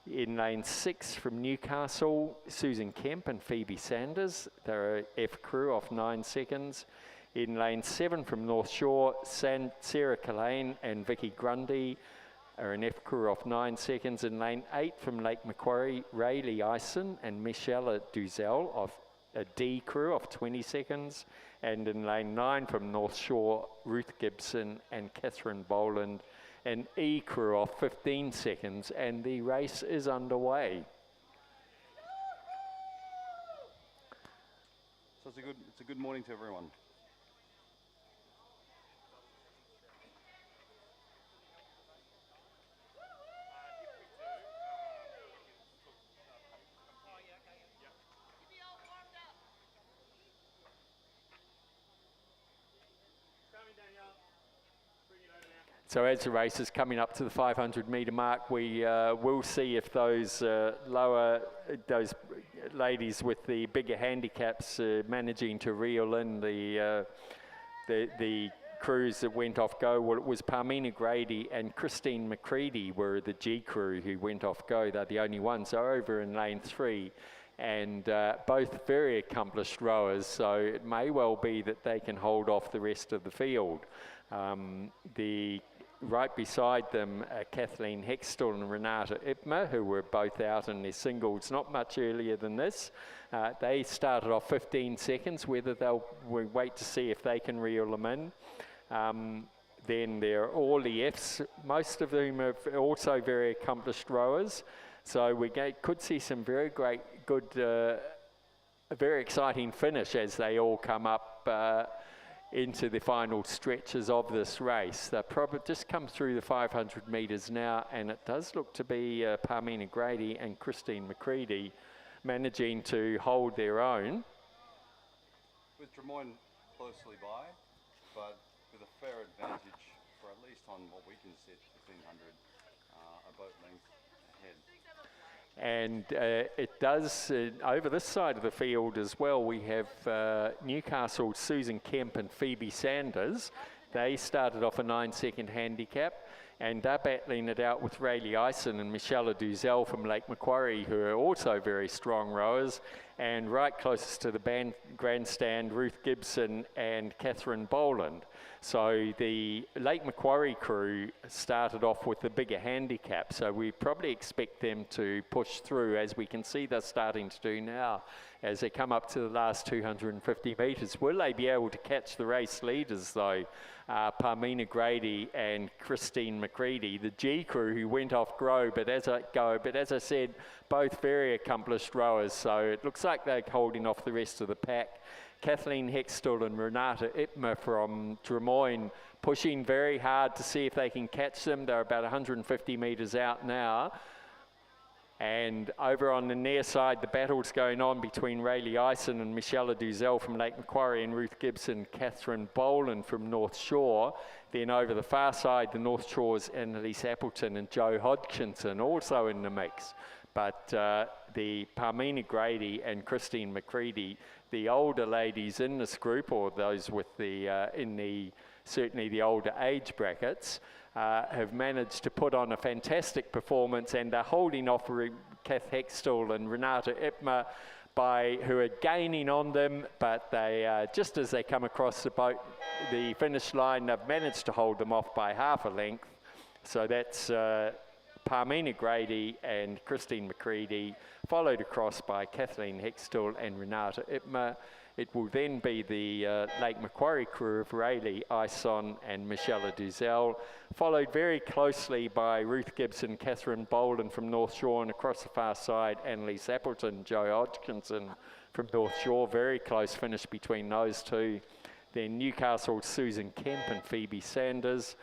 In Lane 6 from Newcastle, Susan Kemp and Phoebe Sanders, they're an F crew off 9 seconds. In Lane 7 from North Shore, Sarah Collane and Vicky Grundy are an F crew off 9 seconds. In Lane 8 from Lake Macquarie, Rayleigh Eisen and Michelle Duzel off a D crew off 20 seconds. And in Lane 9 from North Shore, Ruth Gibson and Catherine Boland, an E crew off 15 seconds, and the race is underway. So it's a good morning to everyone. So as the race is coming up to the 500 metre mark, we will see if those those ladies with the bigger handicaps managing to reel in the crews that went off go. Well, it was Parmina Grady and Christine McCready were the G crew who went off go. They're the only ones. So over in Lane 3, and both very accomplished rowers, so it may well be that they can hold off the rest of the field. Right beside them, Kathleen Hextall and Renata Ipma, who were both out in their singles not much earlier than this. They started off 15 seconds, whether we'll wait to see if they can reel them in. Then there are all the Fs, most of whom are also very accomplished rowers. So we could see some very good, a very exciting finish as they all come up into the final stretches of this race. They've probably just come through the 500 metres now, and it does look to be Parmina Grady and Christine McCready managing to hold their own. With Des Moines closely by, but with a fair advantage for at least on what we can set 1500, a boat length ahead. And it does, over this side of the field as well, we have Newcastle's Susan Kemp and Phoebe Sanders. They started off a 9-second handicap, and they're battling it out with Rayleigh Ison and Michelle Duzel from Lake Macquarie, who are also very strong rowers. And right closest to the grandstand, Ruth Gibson and Catherine Boland. So the Lake Macquarie crew started off with the bigger handicap, so we probably expect them to push through, as we can see they're starting to do now as they come up to the last 250 metres. Will they be able to catch the race leaders though? Parmina Grady and Christine McCready, the G crew who went off but as I said, both very accomplished rowers, so it looks like they're holding off the rest of the pack. Kathleen Hextall and Renata Ipma from Drummoyne pushing very hard to see if they can catch them. They're about 150 metres out now. And over on the near side, the battle's going on between Rayleigh Ison and Michelle Duzel from Lake Macquarie and Ruth Gibson, Catherine Boland from North Shore. Then over the far side, the North Shore's Annalise Appleton and Jo Hodgkinson also in the mix. But the Parmina Grady and Christine McCready, the older ladies in this group, or those with certainly the older age brackets, have managed to put on a fantastic performance, and are holding off Kath Hextall and Renata Ipma, who are gaining on them, but they just as they come across the finish line, they've managed to hold them off by half a length. So that's Parmina Grady and Christine McCready, followed across by Kathleen Hextall and Renata Ipma. It will then be the Lake Macquarie crew of Rayleigh Ison and Michelle Duzel, followed very closely by Ruth Gibson, Catherine Boland from North Shore, and across the far side, Annalise Appleton, Jo Hodgkinson from North Shore. Very close finish between those two. Then Newcastle's Susan Kemp and Phoebe Sanders,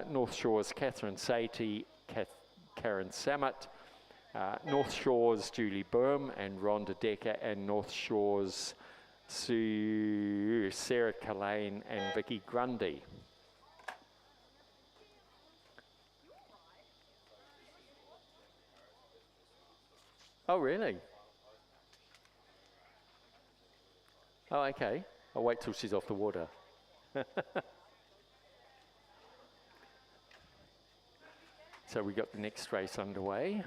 North Shore's Catherine Satie, Karen Samet, North Shore's Julie Boehm and Rhonda Decker, and North Shore's Sarah Kalane and Vicky Grundy. Oh, really? Oh, okay. I'll wait till she's off the water. So we got the next race underway.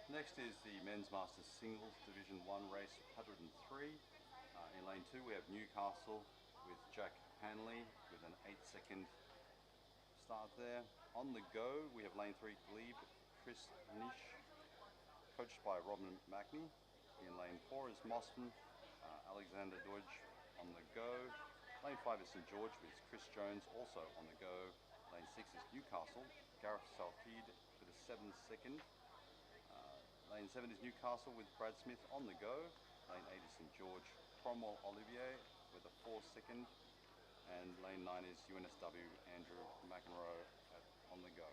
Next is the Men's Masters Singles Division 1 race 103. In lane 2 we have Newcastle with Jack Hanley with an 8-second start there. On the go we have lane 3 Glebe, Chris Nish, coached by Robin Mackney. In lane 4 is Mossman, Alexander Dodge on the go. Lane 5 is St George with Chris Jones also on the go. Lane 6 is Newcastle, Gareth Salfeed with a 7-second. Lane 7 is Newcastle with Brad Smith on the go. Lane 8 is St George, Cromwell Olivier with a 4-second. And lane 9 is UNSW, Andrew McEnroe on the go.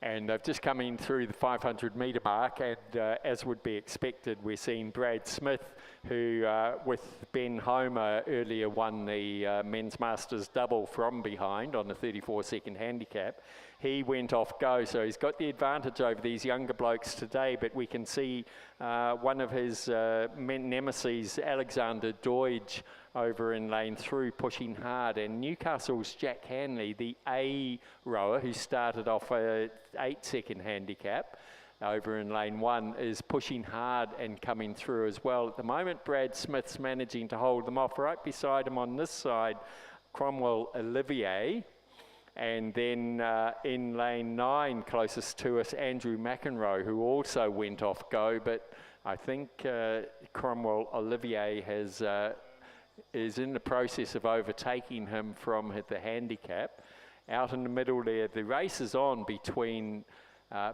And they've just come in through the 500 metre mark, and as would be expected, we're seeing Brad Smith, who with Ben Homer earlier won the Men's Masters double from behind on the 34-second handicap. He went off go, so he's got the advantage over these younger blokes today, but we can see one of his nemesis, Alexander Deutsch, over in lane 3 pushing hard, and Newcastle's Jack Hanley, the A rower who started off a 8-second handicap over in lane 1, is pushing hard and coming through as well. At the moment, Brad Smith's managing to hold them off. Right beside him on this side, Cromwell Olivier, and then in lane 9 closest to us, Andrew McEnroe, who also went off go, but I think Cromwell Olivier is in the process of overtaking him from the handicap. Out in the middle there, the race is on between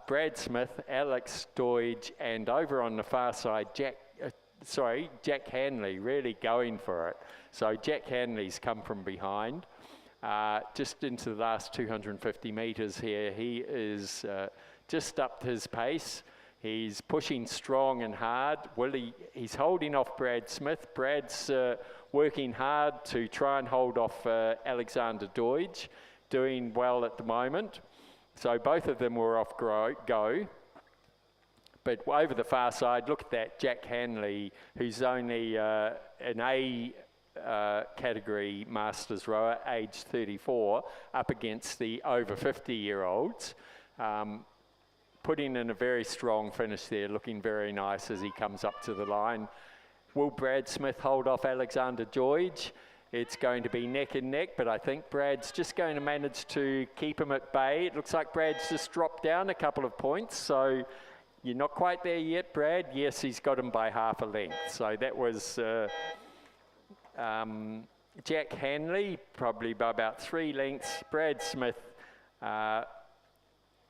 Brad Smith, Alex Deutsch, and over on the far side, Jack Hanley, really going for it. So Jack Hanley's come from behind. Just into the last 250 metres here, he is just upped his pace. He's pushing strong and hard. He's holding off Brad Smith. Brad's working hard to try and hold off Alexander Deutsch, doing well at the moment. So both of them were off go. But over the far side, look at that Jack Hanley, who's only an A category Masters rower, age 34, up against the over 50-year-olds. Putting in a very strong finish there, looking very nice as he comes up to the line. Will Brad Smith hold off Alexander George? It's going to be neck and neck, but I think Brad's just going to manage to keep him at bay. It looks like Brad's just dropped down a couple of points, so you're not quite there yet, Brad. Yes, he's got him by half a length. So that was Jack Hanley, probably by about 3 lengths. Brad Smith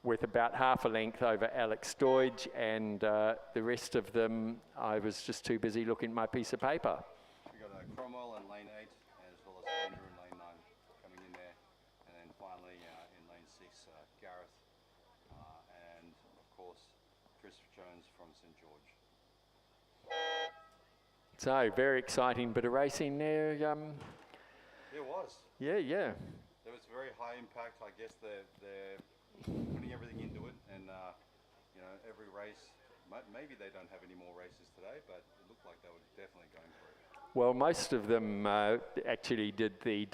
with about half a length over Alex Doidge, and the rest of them, I was just too busy looking at my piece of paper. We got Cromwell in lane 8, as well as Andrew in lane 9 coming in there, and then finally in lane 6, Gareth, and of course Chris Jones from St George. So very exciting bit of racing there. It was. Yeah. There was very high impact. I guess they're putting everything into it, and you know, every race. Maybe they don't have any more races today, but it looked like they were definitely going for it. Well, most of them actually did the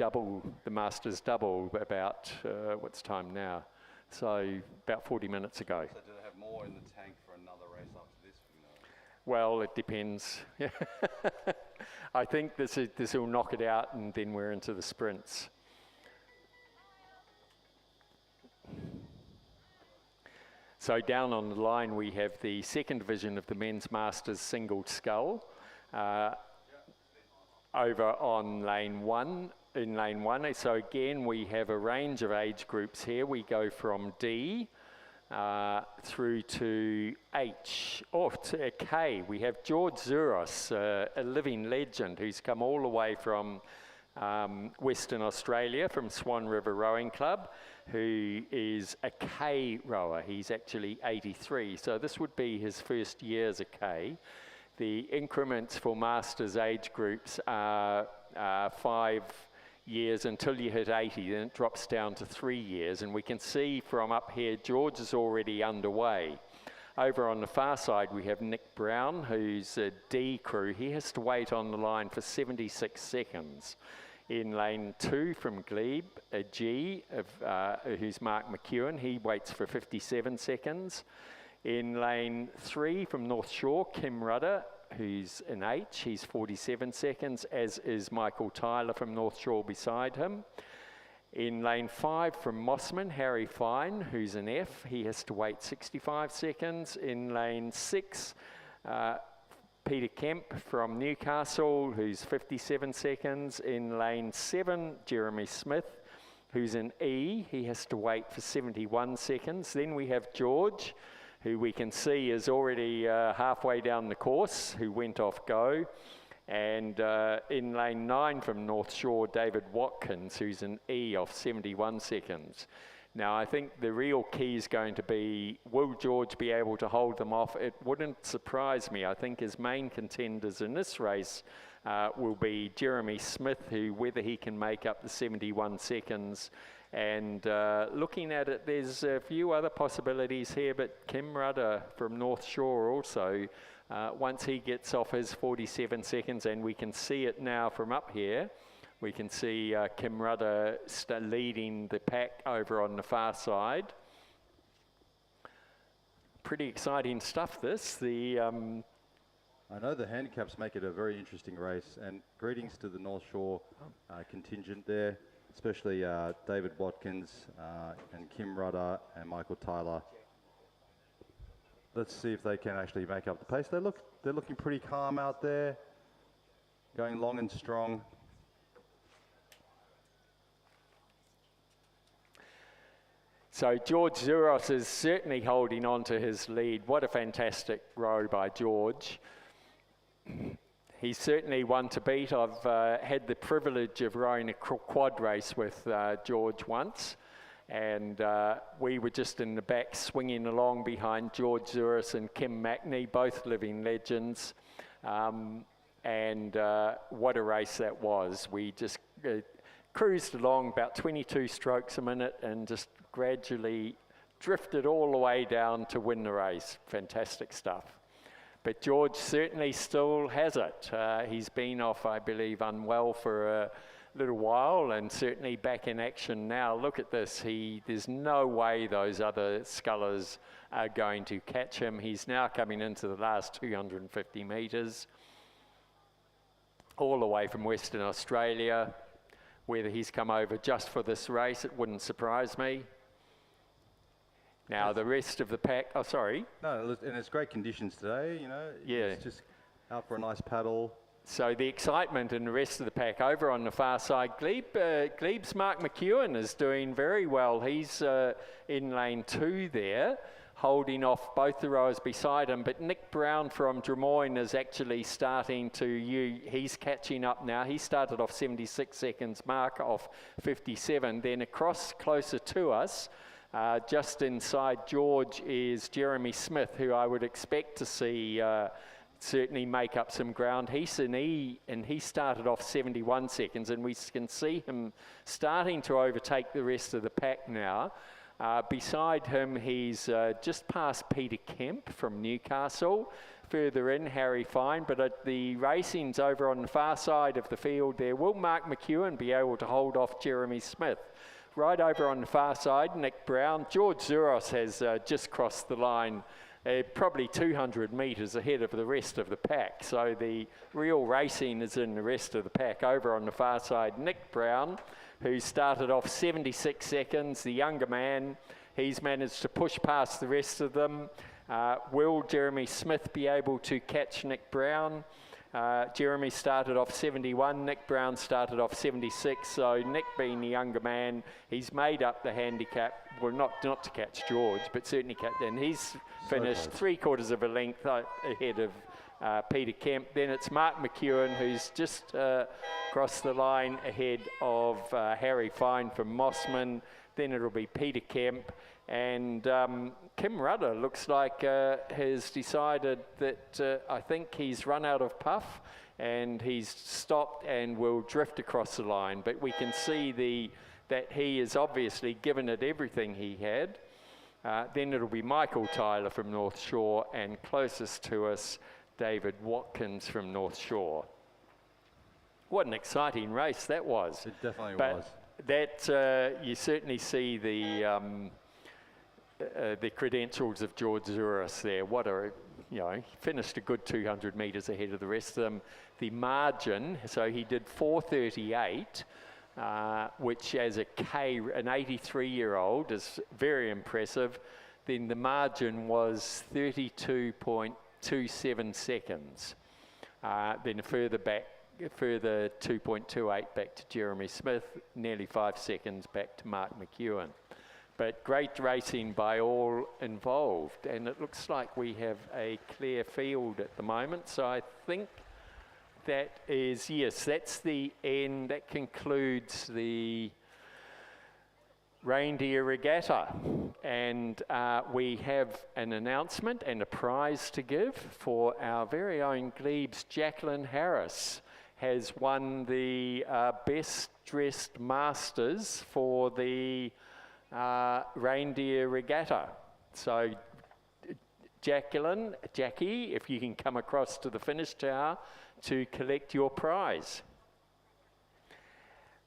Masters double about what's time now? So about 40 minutes ago. So do they have more in the tank for another race after this? You know? Well, it depends. I think this will knock it out, and then we're into the sprints. So down on the line we have the second division of the Men's Masters single scull. Over on lane 1, in lane 1. So again, we have a range of age groups here. We go from D through to H, to K. We have George Zuros, a living legend who's come all the way from Western Australia, from Swan River Rowing Club, who is a K rower. He's actually 83, so this would be his first year as a K. The increments for Masters age groups are 5 years until you hit 80, then it drops down to 3 years, and we can see from up here George is already underway. Over on the far side we have Nick Brown, who's a D crew. He has to wait on the line for 76 seconds. In lane 2 from Glebe, a G, who's Mark McEwen, he waits for 57 seconds. In lane 3 from North Shore, Kim Rudder, who's an H, he's 47 seconds, as is Michael Tyler from North Shore beside him. In lane 5 from Mossman, Harry Fine, who's an F, he has to wait 65 seconds. In lane 6, Peter Kemp from Newcastle, who's 57 seconds. In lane 7, Jeremy Smith, who's an E, he has to wait for 71 seconds. Then we have George, who we can see is already halfway down the course, who went off go. And in lane 9 from North Shore, David Watkins, who's an E off 71 seconds. Now, I think the real key is going to be, will George be able to hold them off? It wouldn't surprise me. I think his main contenders in this race will be Jeremy Smith, who, whether he can make up the 71 seconds. And looking at it, there's a few other possibilities here, but Kim Rudder from North Shore also, once he gets off his 47 seconds, and we can see it now from up here, we can see Kim Rudder leading the pack over on the far side. Pretty exciting stuff, this. I know the handicaps make it a very interesting race, and greetings to the North Shore contingent there, especially David Watkins and Kim Rudder and Michael Tyler. Let's see if they can actually make up the pace. They're looking pretty calm out there, going long and strong. So George Zuros is certainly holding on to his lead. What a fantastic row by George. He's certainly one to beat. I've had the privilege of rowing a quad race with George once, and we were just in the back swinging along behind George Zuros and Kim Mackney, both living legends. And what a race that was. We just cruised along about 22 strokes a minute and just gradually drifted all the way down to win the race. Fantastic stuff. But George certainly still has it. He's been off, I believe, unwell for a little while, and certainly back in action now. Look at this. There's no way those other scullers are going to catch him. He's now coming into the last 250 metres, all the way from Western Australia. Whether he's come over just for this race, it wouldn't surprise me. Now the rest of the pack, oh sorry. No, and it's great conditions today, you know. Yeah. It's just out for a nice paddle. So the excitement in the rest of the pack over on the far side, Glebe's Mark McEwen is doing very well. He's in lane 2 there, holding off both the rowers beside him. But Nick Brown from Drummoyne is actually starting to, he's catching up now. He started off 76 seconds, Mark off 57. Then across closer to us, just inside George is Jeremy Smith, who I would expect to see certainly make up some ground. He started off 71 seconds, and we can see him starting to overtake the rest of the pack now. Beside him, he's just past Peter Kemp from Newcastle. Further in, Harry Fine, but at the racing's over on the far side of the field there. Will Mark McEwen be able to hold off Jeremy Smith? Right over on the far side, Nick Brown. George Zuros has just crossed the line, probably 200 metres ahead of the rest of the pack. So the real racing is in the rest of the pack. Over on the far side, Nick Brown, who started off 76 seconds, the younger man. He's managed to push past the rest of them. Will Jeremy Smith be able to catch Nick Brown? Jeremy started off 71, Nick Brown started off 76, so Nick being the younger man, he's made up the handicap, well not to catch George, but certainly catch, and he's finished 3/4 of a length ahead of Peter Kemp. Then it's Mark McEwen, who's just crossed the line ahead of Harry Fine from Mossman. Then it'll be Peter Kemp, and Kim Rudder looks like has decided that I think he's run out of puff and he's stopped and will drift across the line. But we can see that he has obviously given it everything he had. Then it'll be Michael Tyler from North Shore, and closest to us, David Watkins from North Shore. What an exciting race that was. It definitely was. That you certainly see the credentials of George Zuros there. What a, he finished a good 200 metres ahead of the rest of them. The margin, so he did 4:38, which as an 83-year-old is very impressive. Then the margin was 32.27 seconds. Then further 2.28 back to Jeremy Smith, nearly 5 seconds back to Mark McEwen. But great racing by all involved, and it looks like we have a clear field at the moment. So I think that is, yes, that's the end. That concludes the Reindeer Regatta, and we have an announcement and a prize to give for our very own Glebes. Jacqueline Harris has won the Best Dressed Masters for the Reindeer Regatta. So Jackie, if you can come across to the finish tower to collect your prize.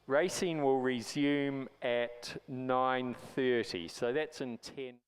Racing will resume at 9:30, so that's in 10.